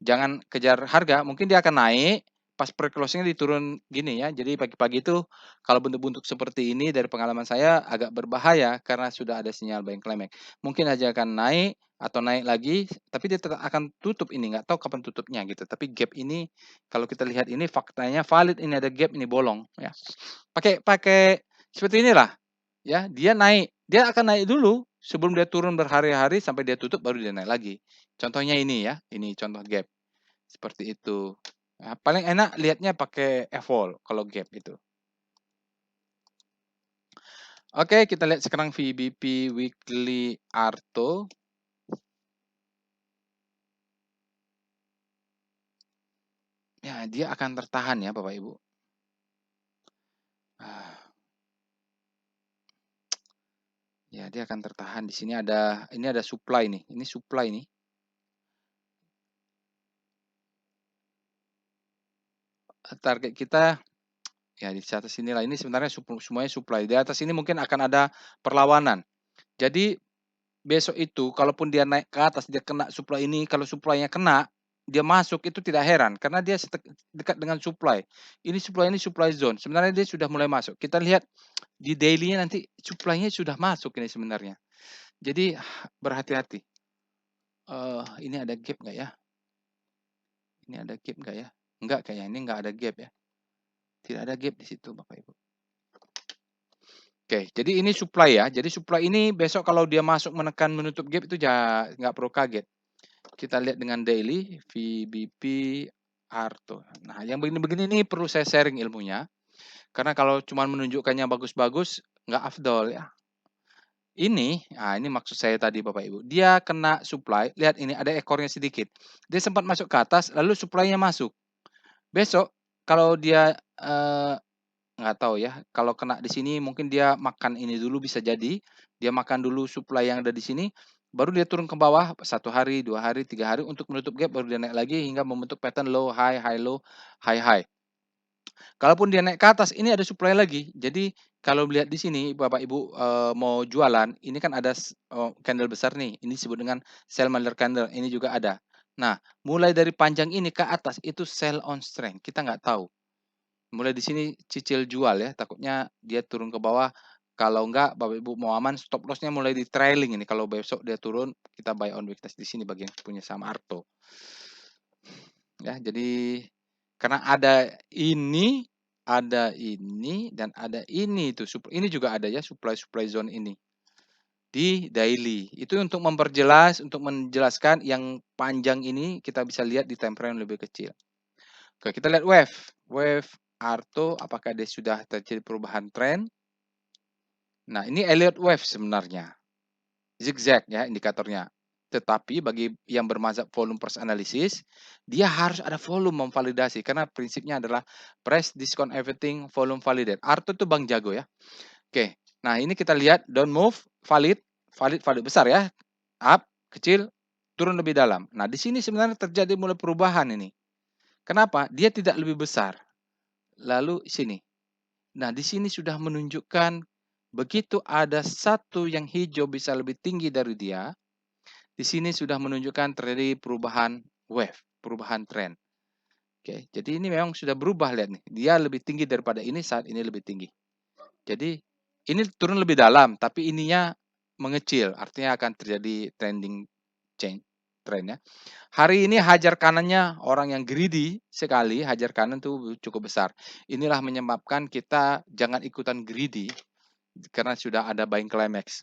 Jangan kejar harga, mungkin dia akan naik, pas pre-closing diturun gini ya. Jadi pagi-pagi itu kalau bentuk-bentuk seperti ini dari pengalaman saya agak berbahaya karena sudah ada sinyal buying climax. Mungkin aja akan naik atau naik lagi, tapi dia tetap akan tutup ini, nggak tahu kapan tutupnya gitu. Tapi gap ini kalau kita lihat ini faktanya valid, ini ada gap, ini bolong ya. Pakai pakai seperti inilah ya, dia naik, dia akan naik dulu sebelum dia turun berhari-hari sampai dia tutup baru dia naik lagi. Contohnya ini ya, ini contoh gap. Seperti itu. Nah, paling enak lihatnya pakai evol kalau gap itu. Oke, kita lihat sekarang VBP Weekly Arto. Ya, dia akan tertahan ya Bapak Ibu. Ya, dia akan tertahan. Di sini ini ada supply nih. Ini supply nih. Target kita ya di atas inilah. Ini sebenarnya semuanya supply. Di atas ini mungkin akan ada perlawanan. Jadi besok itu kalaupun dia naik ke atas, dia kena supply ini, kalau supply-nya kena, dia masuk itu tidak heran karena dia dekat dengan supply. Ini supply zone. Sebenarnya dia sudah mulai masuk. Kita lihat di daily-nya nanti supply-nya sudah masuk ini sebenarnya. Jadi berhati-hati. Ini ada gap nggak ya? Ini ada gap nggak ya? Enggak kayaknya, ini nggak ada gap ya. Tidak ada gap di situ Bapak Ibu. Oke, jadi ini supply ya. Jadi supply ini besok kalau dia masuk menekan menutup gap itu nggak perlu kaget. Kita lihat dengan daily, VBP Arto. Nah, yang begini-begini ini perlu saya sharing ilmunya. Karena kalau cuma menunjukkannya bagus-bagus, nggak afdol ya. Ini maksud saya tadi Bapak Ibu. Dia kena supply, lihat ini ada ekornya sedikit. Dia sempat masuk ke atas, lalu supply-nya masuk. Besok kalau dia nggak tahu ya, kalau kena di sini mungkin dia makan ini dulu bisa jadi. Dia makan dulu supply yang ada di sini, baru dia turun ke bawah 1 hari, 2 hari, 3 hari untuk menutup gap baru dia naik lagi hingga membentuk pattern low, high, high, low, high, high. Kalaupun dia naik ke atas, ini ada supply lagi. Jadi kalau melihat di sini Bapak Ibu mau jualan, ini kan ada candle besar nih. Ini disebut dengan sell mother candle. Ini juga ada. Nah, mulai dari panjang ini ke atas itu sell on strength. Kita nggak tahu. Mulai di sini cicil jual ya, takutnya dia turun ke bawah. Kalau enggak, Bapak Ibu mau aman, stop loss-nya mulai di trailing ini. Kalau besok dia turun, kita buy on weakness di sini bagian punya sama Arto. Ya, jadi karena ada ini dan ada ini itu. Ini juga ada ya supply zone ini di daily. Itu untuk memperjelas, untuk menjelaskan yang panjang ini kita bisa lihat di time frame lebih kecil. Oke, kita lihat wave. Wave Arto apakah dia sudah terjadi perubahan tren? Nah, ini Elliott wave sebenarnya. Zigzag ya indikatornya. Tetapi bagi yang bermazhab volume price analysis, dia harus ada volume memvalidasi karena prinsipnya adalah price discount everything, volume validate. Arto itu Bang Jago ya. Oke. Nah, ini kita lihat down move, valid besar ya. Up, kecil, turun lebih dalam. Nah, di sini sebenarnya terjadi mulai perubahan ini. Kenapa? Dia tidak lebih besar. Lalu sini. Nah, di sini sudah menunjukkan begitu ada satu yang hijau bisa lebih tinggi dari dia, di sini sudah menunjukkan terjadi perubahan wave, perubahan tren. Oke, jadi ini memang sudah berubah lihat nih. Dia lebih tinggi daripada ini saat ini lebih tinggi. Jadi Ini turun lebih dalam, tapi ininya mengecil, artinya akan terjadi trending change trend ya. Hari ini hajar kanannya orang yang greedy sekali, hajar kanan tuh cukup besar. Inilah menyebabkan kita jangan ikutan greedy karena sudah ada buying climax.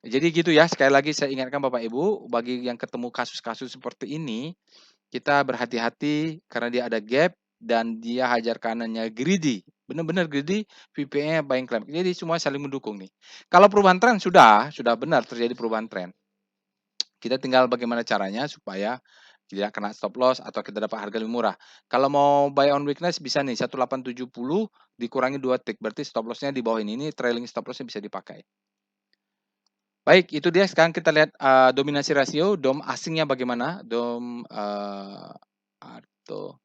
Jadi gitu ya, sekali lagi saya ingatkan Bapak Ibu, bagi yang ketemu kasus-kasus seperti ini, kita berhati-hati karena dia ada gap dan dia hajar kanannya greedy, benar-benar greedy, VPN-nya buying climax. Jadi semua saling mendukung nih. Kalau perubahan tren sudah benar terjadi perubahan tren. Kita tinggal bagaimana caranya supaya tidak kena stop loss atau kita dapat harga lebih murah. Kalau mau buy on weakness bisa nih 1870 dikurangi 2 tick, berarti stop loss-nya di bawah ini trailing stop loss-nya bisa dipakai. Baik, itu dia sekarang kita lihat dominasi rasio, DOM asingnya bagaimana, DOM Arto.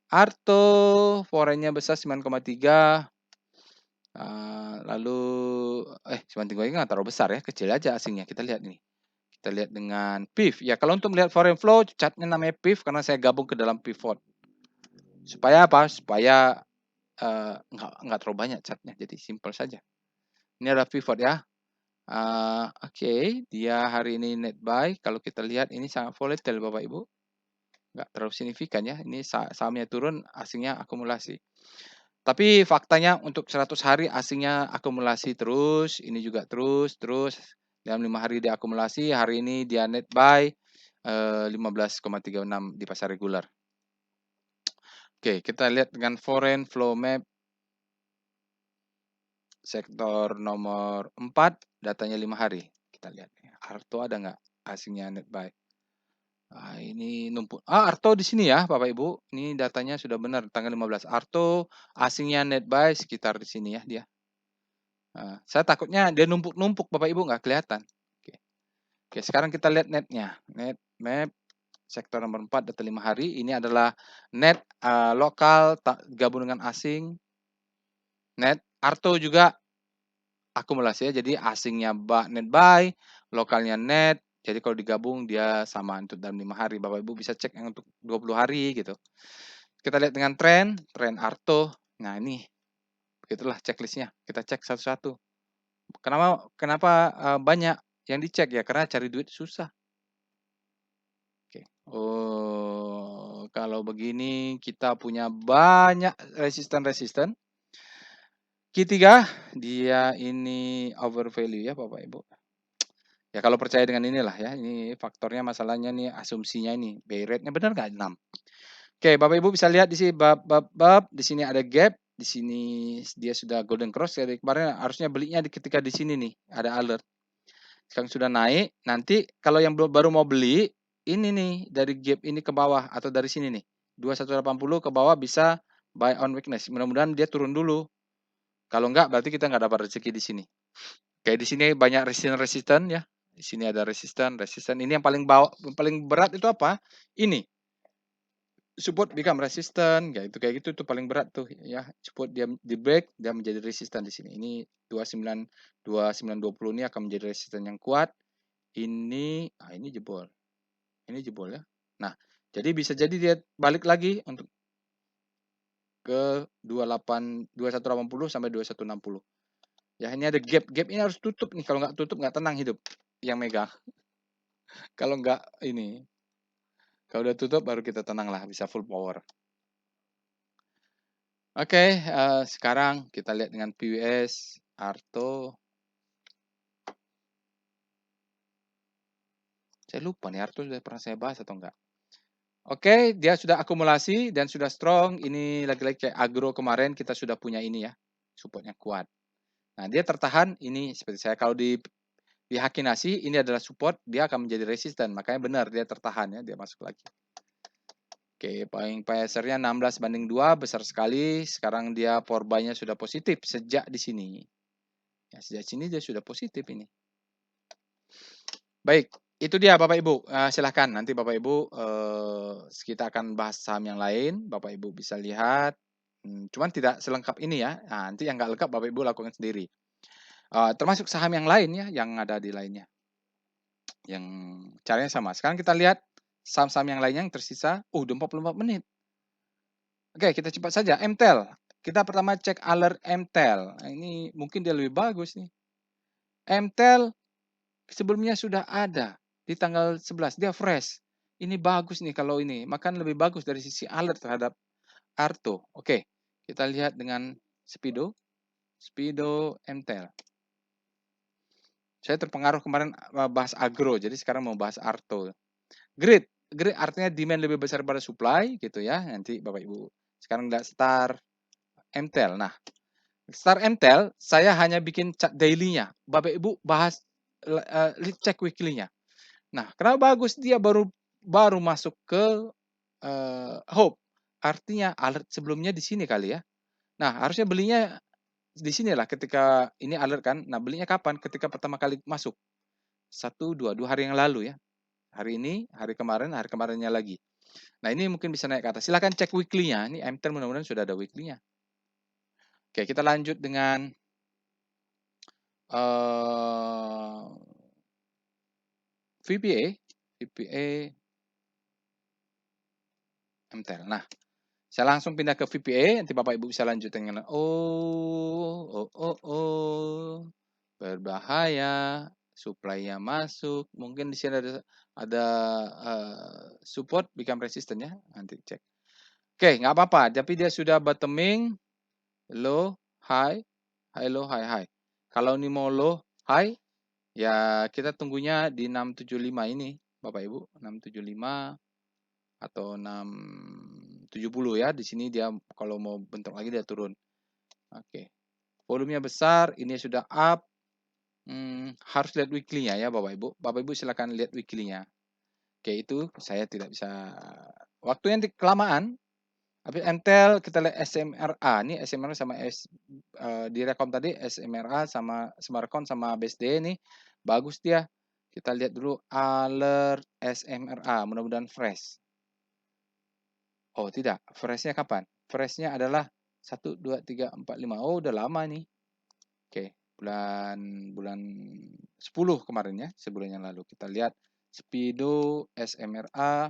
Arto foreign-nya besar 9,3, lalu 9,3 nggak terlalu besar ya, kecil aja asingnya. Kita lihat ini. Kita lihat dengan PIF. Ya, kalau untuk melihat foreign flow, chart-nya namanya PIF karena saya gabung ke dalam pivot. Supaya apa? Supaya nggak terlalu banyak chart-nya, jadi simple saja. Ini adalah pivot ya. Oke, dia hari ini net buy. Kalau kita lihat ini sangat volatile Bapak Ibu. Nggak terlalu signifikan ya. Ini sahamnya turun, asingnya akumulasi. Tapi faktanya untuk 100 hari asingnya akumulasi terus, ini juga terus. Dalam 5 hari dia akumulasi, hari ini dia net buy 15,36 di pasar regular. Oke, kita lihat dengan foreign flow map sektor nomor 4, datanya 5 hari. Kita lihat Arto ada nggak asingnya net buy? Ini numpuk. Arto di sini ya, Bapak Ibu. Ini datanya sudah benar tanggal 15. Arto asingnya net buy sekitar di sini ya dia. Saya takutnya dia numpuk-numpuk Bapak Ibu nggak kelihatan. Oke, sekarang kita lihat netnya. Net map sektor nomor 4 data 5 hari. Ini adalah net lokal gabung dengan asing. Net Arto juga akumulasi ya. Jadi asingnya net buy, lokalnya net. Jadi kalau digabung dia sama untuk dalam 5 hari. Bapak Ibu bisa cek yang untuk 20 hari gitu. Kita lihat dengan tren Arto. Nah, ini begitulah checklistnya. Kita cek satu-satu. Kenapa banyak yang dicek ya? Karena cari duit susah. Oke. Kalau begini kita punya banyak resisten. Q3 dia ini overvalue ya Bapak Ibu. Ya kalau percaya dengan inilah ya, ini faktornya masalahnya nih asumsinya ini, buy rate-nya benar nggak 6? Oke, Bapak Ibu bisa lihat di sini di sini ada gap, di sini dia sudah golden cross dari kemarin harusnya belinya ketika di sini nih, ada alert. Sekarang sudah naik, nanti kalau yang baru mau beli, ini nih dari gap ini ke bawah atau dari sini nih, 2180 ke bawah bisa buy on weakness. Mudah-mudahan dia turun dulu. Kalau enggak berarti kita nggak dapat rezeki di sini. Kayak di sini banyak resisten ya. Di sini ada resisten. Ini yang paling berat itu apa? Ini. Support become resisten, kayak gitu tuh paling berat tuh ya. Support dia di break, dia menjadi resisten di sini. Ini 2920 ini akan menjadi resisten yang kuat. Ini jebol. Ini jebol ya. Nah, jadi bisa jadi dia balik lagi untuk ke 2180 sampai 2160. Ya, ini ada gap. Gap ini harus tutup nih. Kalau nggak tutup nggak tenang hidup yang megang. Kalau nggak ini, kalau udah tutup baru kita tenang lah, bisa full power. Oke, sekarang kita lihat dengan PWS, Arto. Saya lupa nih, Arto sudah pernah saya bahas atau enggak. Oke, dia sudah akumulasi dan sudah strong. Ini lagi-lagi kayak agro kemarin kita sudah punya ini ya, supportnya kuat. Nah, dia tertahan ini seperti saya kalau di Hakinasi ini adalah support, dia akan menjadi resisten. Makanya benar dia tertahan ya, dia masuk lagi. Oke, buying pressure-nya 16/2 besar sekali. Sekarang dia for buy-nya sudah positif sejak di sini. Ya, sejak sini dia sudah positif ini. Baik, itu dia Bapak Ibu. Silahkan nanti Bapak Ibu kita akan bahas saham yang lain. Bapak Ibu bisa lihat. Cuman tidak selengkap ini ya. Nah, nanti yang nggak lengkap Bapak Ibu lakukan sendiri. Termasuk saham yang lain ya, yang ada di lainnya. Yang caranya sama. Sekarang kita lihat saham-saham yang lainnya yang tersisa. Udah 44 menit. Oke, kita cepat saja. MTEL. Kita pertama cek alert MTEL. Nah, ini mungkin dia lebih bagus nih. MTEL sebelumnya sudah ada di tanggal 11, dia fresh. Ini bagus nih kalau ini, makan lebih bagus dari sisi alert terhadap Arto. Oke, kita lihat dengan Speedo, Speedo MTEL. Saya terpengaruh kemarin bahas agro, jadi sekarang mau bahas Arto. Grid, grid artinya demand lebih besar pada supply gitu ya. Nanti Bapak Ibu. Sekarang lihat Star MTEL. Nah, Star MTEL saya hanya bikin chart daily-nya. Bapak Ibu bahas cek weekly-nya. Nah, kenapa bagus? Dia baru masuk ke Hope. Artinya alert sebelumnya di sini kali ya. Nah, harusnya belinya di sinilah ketika ini alert kan. Nah, belinya kapan? Ketika pertama kali masuk. 2 hari yang lalu ya. Hari ini, hari kemarinnya lagi. Nah, ini mungkin bisa naik ke atas. Silahkan cek weekly-nya. Ini MTEL mudah-mudahan sudah ada weekly-nya. Oke, kita lanjut dengan VPA MTEL. Nah, saya langsung pindah ke VPA, nanti Bapak Ibu bisa lanjut dengan berbahaya, supply-nya masuk, mungkin di sini ada support become resistant ya, nanti cek. Oke, nggak apa-apa, tapi dia sudah bottoming, low, high, low, high. Kalau ini mau low, high, ya kita tunggunya di 675 ini, Bapak Ibu, 675 atau 670 ya. Di sini dia kalau mau bentuk lagi dia turun. Oke. Volumenya besar, ini sudah up. Harus lihat weekly-nya ya Bapak Ibu. Bapak Ibu silakan lihat weekly-nya. Oke, itu saya tidak bisa. Waktu yang kelamaan. Habis MTEL kita lihat SMRA. Ini SMRA sama di rekom tadi SMRA sama Smartcon sama BSD ini bagus dia. Kita lihat dulu alert SMRA, mudah-mudahan fresh. Oh tidak, freshnya kapan? Freshnya adalah 1, 2, 3, 4, 5. Oh udah lama nih. Oke, bulan 10 kemarin ya, sebulan yang lalu. Kita lihat Speedo SMRA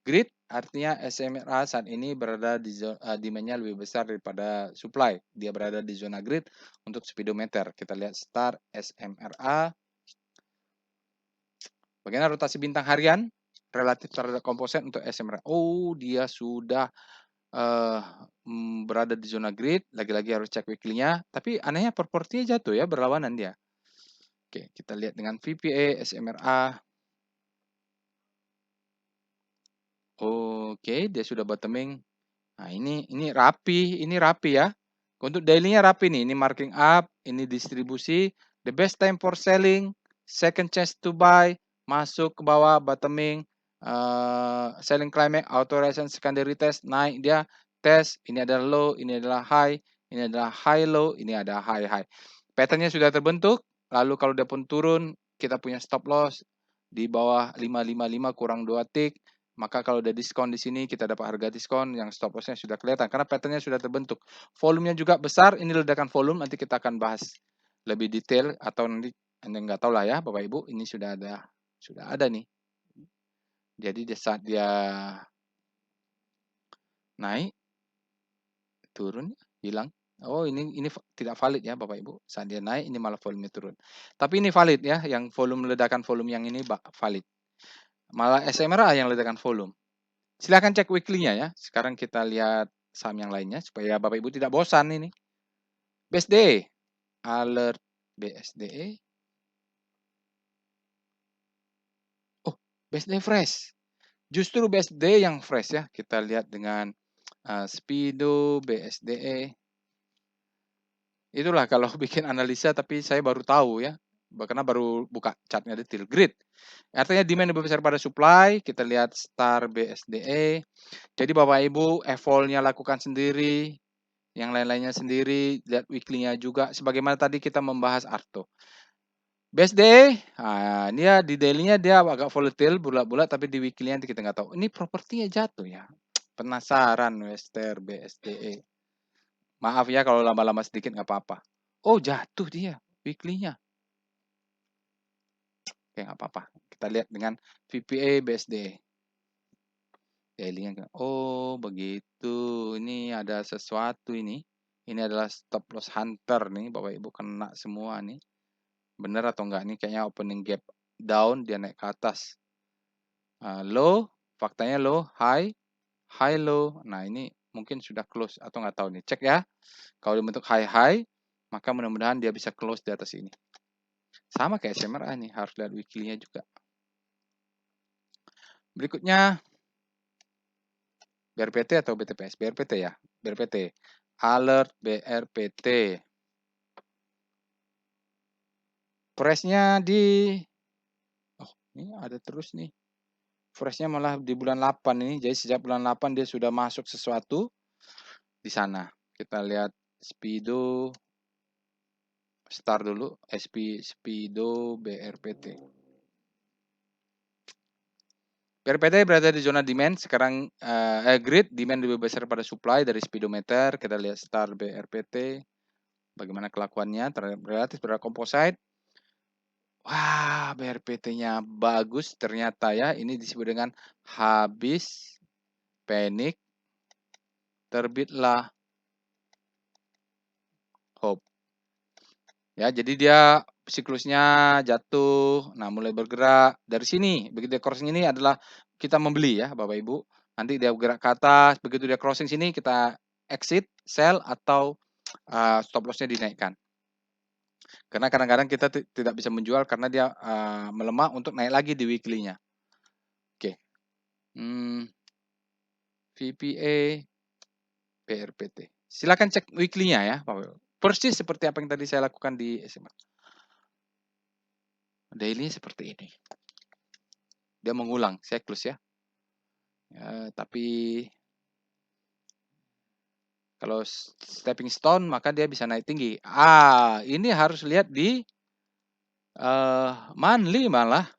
Grid, artinya SMRA saat ini berada di demand-nya lebih besar daripada supply. Dia berada di zona grid untuk speedometer. Kita lihat Star SMRA. Bagaimana rotasi bintang harian relatif terhadap komposit untuk SMRA? Oh, dia sudah berada di zona grid. Lagi-lagi harus cek weekly-nya. Tapi anehnya proporsinya jatuh ya, berlawanan dia. Oke, kita lihat dengan VPA SMRA. Oke, dia sudah bottoming. Nah, ini rapi ya. Untuk daily-nya rapi nih. Ini marking up, ini distribusi, the best time for selling, second chance to buy, masuk ke bawah bottoming, selling climax, authorization secondary test, naik dia, test, ini adalah low, ini adalah high, ini adalah high low, ini ada high high. Pattern-nya sudah terbentuk, lalu kalau dia pun turun, kita punya stop loss di bawah 555 kurang 2 tick. Maka kalau ada diskon di sini kita dapat harga diskon yang stop loss-nya sudah kelihatan karena pattern-nya sudah terbentuk. Volumenya juga besar, ini ledakan volume nanti kita akan bahas lebih detail atau nanti Anda nggak tahu lah ya Bapak Ibu, ini sudah ada nih. Jadi saat dia naik turun hilang. Oh, ini tidak valid ya Bapak Ibu. Saat dia naik ini malah volume turun. Tapi ini valid ya, yang volume ledakan volume yang ini valid. Malah SMRA yang ledakan volume. Silakan cek weekly-nya ya. Sekarang kita lihat saham yang lainnya supaya Bapak Ibu tidak bosan ini. BSDE, alert BSDE. Oh, BSDE fresh. Justru BSDE yang fresh ya. Kita lihat dengan Speedo BSDE. Itulah kalau bikin analisa tapi saya baru tahu ya. Karena baru buka chartnya detail. Grid. Artinya demand lebih besar pada supply. Kita lihat Star BSDE. Jadi Bapak Ibu, evol-nya lakukan sendiri. Yang lain-lainnya sendiri, lihat weekly-nya juga. Sebagaimana tadi kita membahas Arto. BSD, nah, dia di daily-nya dia agak volatile, bulat-bulat, tapi di weekly-nya kita nggak tahu. Ini propertinya jatuh ya. Penasaran Wester BSDE. Maaf ya kalau lama-lama sedikit nggak apa-apa. Oh jatuh dia weekly-nya. Oke nggak apa-apa. Kita lihat dengan VPA BSDE. Daily-nya oh begitu, ini ada sesuatu ini. Ini adalah stop loss hunter nih Bapak Ibu, kena semua nih. Bener atau enggak nih, kayaknya opening gap down dia naik ke atas. Low, faktanya low, high, high low. Nah ini mungkin sudah close atau nggak tahu nih, cek ya. Kalau dibentuk high high, maka mudah-mudahan dia bisa close di atas ini. Sama kayak SMRA nih, harus lihat weekly-nya juga. Berikutnya BRPT atau BTPS? BRPT ya, BRPT. Alert BRPT. Price-nya di oh, ini ada terus nih. Price-nya malah di bulan 8 ini. Jadi sejak bulan 8 dia sudah masuk sesuatu di sana. Kita lihat Speedo start dulu, Speedo BRPT. BRPT berada di zona demand sekarang grid demand lebih besar pada supply dari speedometer. Kita lihat start BRPT bagaimana kelakuannya terhadap relatif pada composite. Wah, BRPT-nya bagus ternyata ya. Ini disebut dengan habis panik terbitlah hope. Ya, jadi dia siklusnya jatuh, nah mulai bergerak dari sini. Begitu dia crossing ini adalah kita membeli ya, Bapak Ibu. Nanti dia bergerak ke atas, begitu dia crossing sini kita exit, sell atau stop loss-nya dinaikkan. Karena kadang-kadang kita tidak bisa menjual karena dia melemah untuk naik lagi di weekly-nya. Oke. VPA BRPT. Silakan cek weekly-nya ya, Bapak Ibu. Persis seperti apa yang tadi saya lakukan di SMA. Daily seperti ini. Dia mengulang siklus ya. Tapi kalau stepping stone maka dia bisa naik tinggi. Ini harus lihat di monthly malah.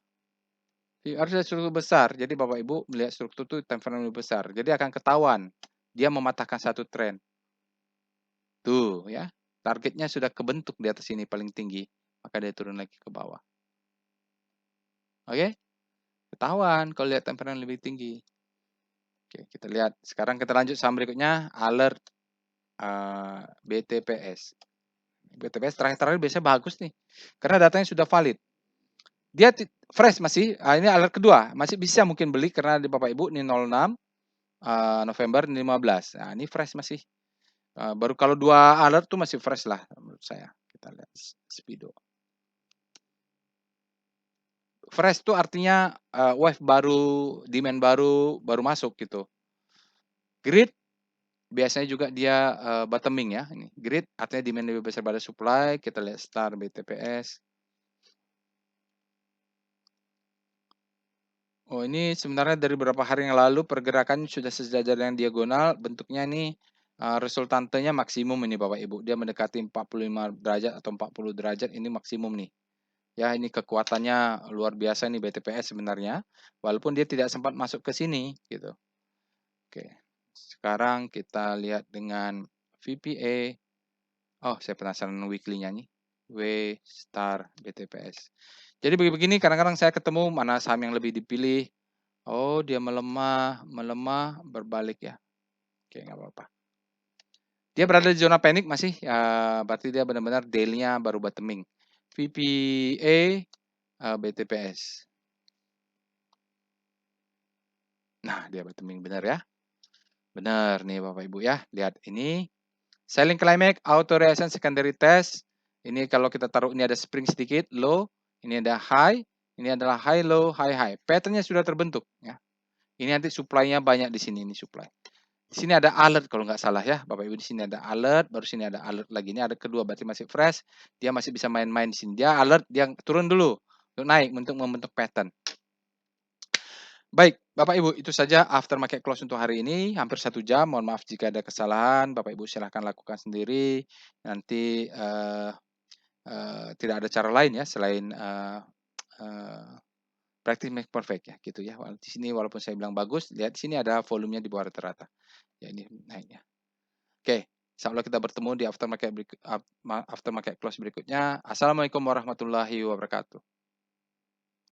Harus lihat struktur besar. Jadi Bapak Ibu melihat struktur itu time frame lebih besar. Jadi akan ketahuan dia mematahkan satu tren. Tuh ya. Targetnya sudah kebentuk di atas ini paling tinggi. Maka dia turun lagi ke bawah. Oke? Ketahuan kalau lihat time frame lebih tinggi. Oke, kita lihat. Sekarang kita lanjut saham berikutnya. Alert BTPS. BTPS terakhir-terakhir biasanya bagus nih. Karena datanya sudah valid. Dia fresh masih, ini alert kedua. Masih bisa mungkin beli karena di Bapak Ibu ini 06, November 15. Nah ini fresh masih. Baru kalau dua alert tuh masih fresh lah menurut saya. Kita lihat Speedo. Fresh tuh artinya wave baru, demand baru masuk gitu. Grid biasanya juga dia bottoming ya. Ini grid artinya demand lebih besar pada supply. Kita lihat star BTPS. Oh ini sebenarnya dari beberapa hari yang lalu pergerakan sudah sejajar dengan diagonal. Bentuknya ini resultantenya maksimum ini Bapak Ibu. Dia mendekati 45 derajat atau 40 derajat ini maksimum nih. Ya ini kekuatannya luar biasa nih BTPS sebenarnya. Walaupun dia tidak sempat masuk ke sini gitu. Oke. Sekarang kita lihat dengan VPA. Oh saya penasaran weekly-nya nih. W star BTPS. Jadi begini kadang-kadang saya ketemu mana saham yang lebih dipilih. Oh dia melemah, berbalik ya. Oke nggak apa-apa. Dia berada di zona panik masih, berarti dia benar-benar daily-nya baru bottoming. VPA BTPS. Nah dia bottoming benar ya. Benar nih Bapak Ibu ya. Lihat ini. Selling climax, auto reaction secondary test. Ini kalau kita taruh ini ada spring sedikit, low. Ini ada high. Ini adalah high, low, high, high. Pattern-nya sudah terbentuk ya. Ini nanti supply-nya banyak di sini, ini supply. Di sini ada alert kalau nggak salah ya, Bapak Ibu di sini ada alert, baru sini ada alert lagi. Ini ada kedua berarti masih fresh, dia masih bisa main-main di sini. Dia alert, dia turun dulu untuk naik untuk membentuk pattern. Baik, Bapak Ibu itu saja after market close untuk hari ini, hampir 1 jam. Mohon maaf jika ada kesalahan, Bapak Ibu silahkan lakukan sendiri. Nanti tidak ada cara lain ya selain practice make perfect ya gitu ya. Di sini walaupun saya bilang bagus, lihat di sini ada volumenya di bawah rata-rata. Ya ini naiknya. Oke, insyaallah kita bertemu di after market close berikutnya. Assalamualaikum warahmatullahi wabarakatuh.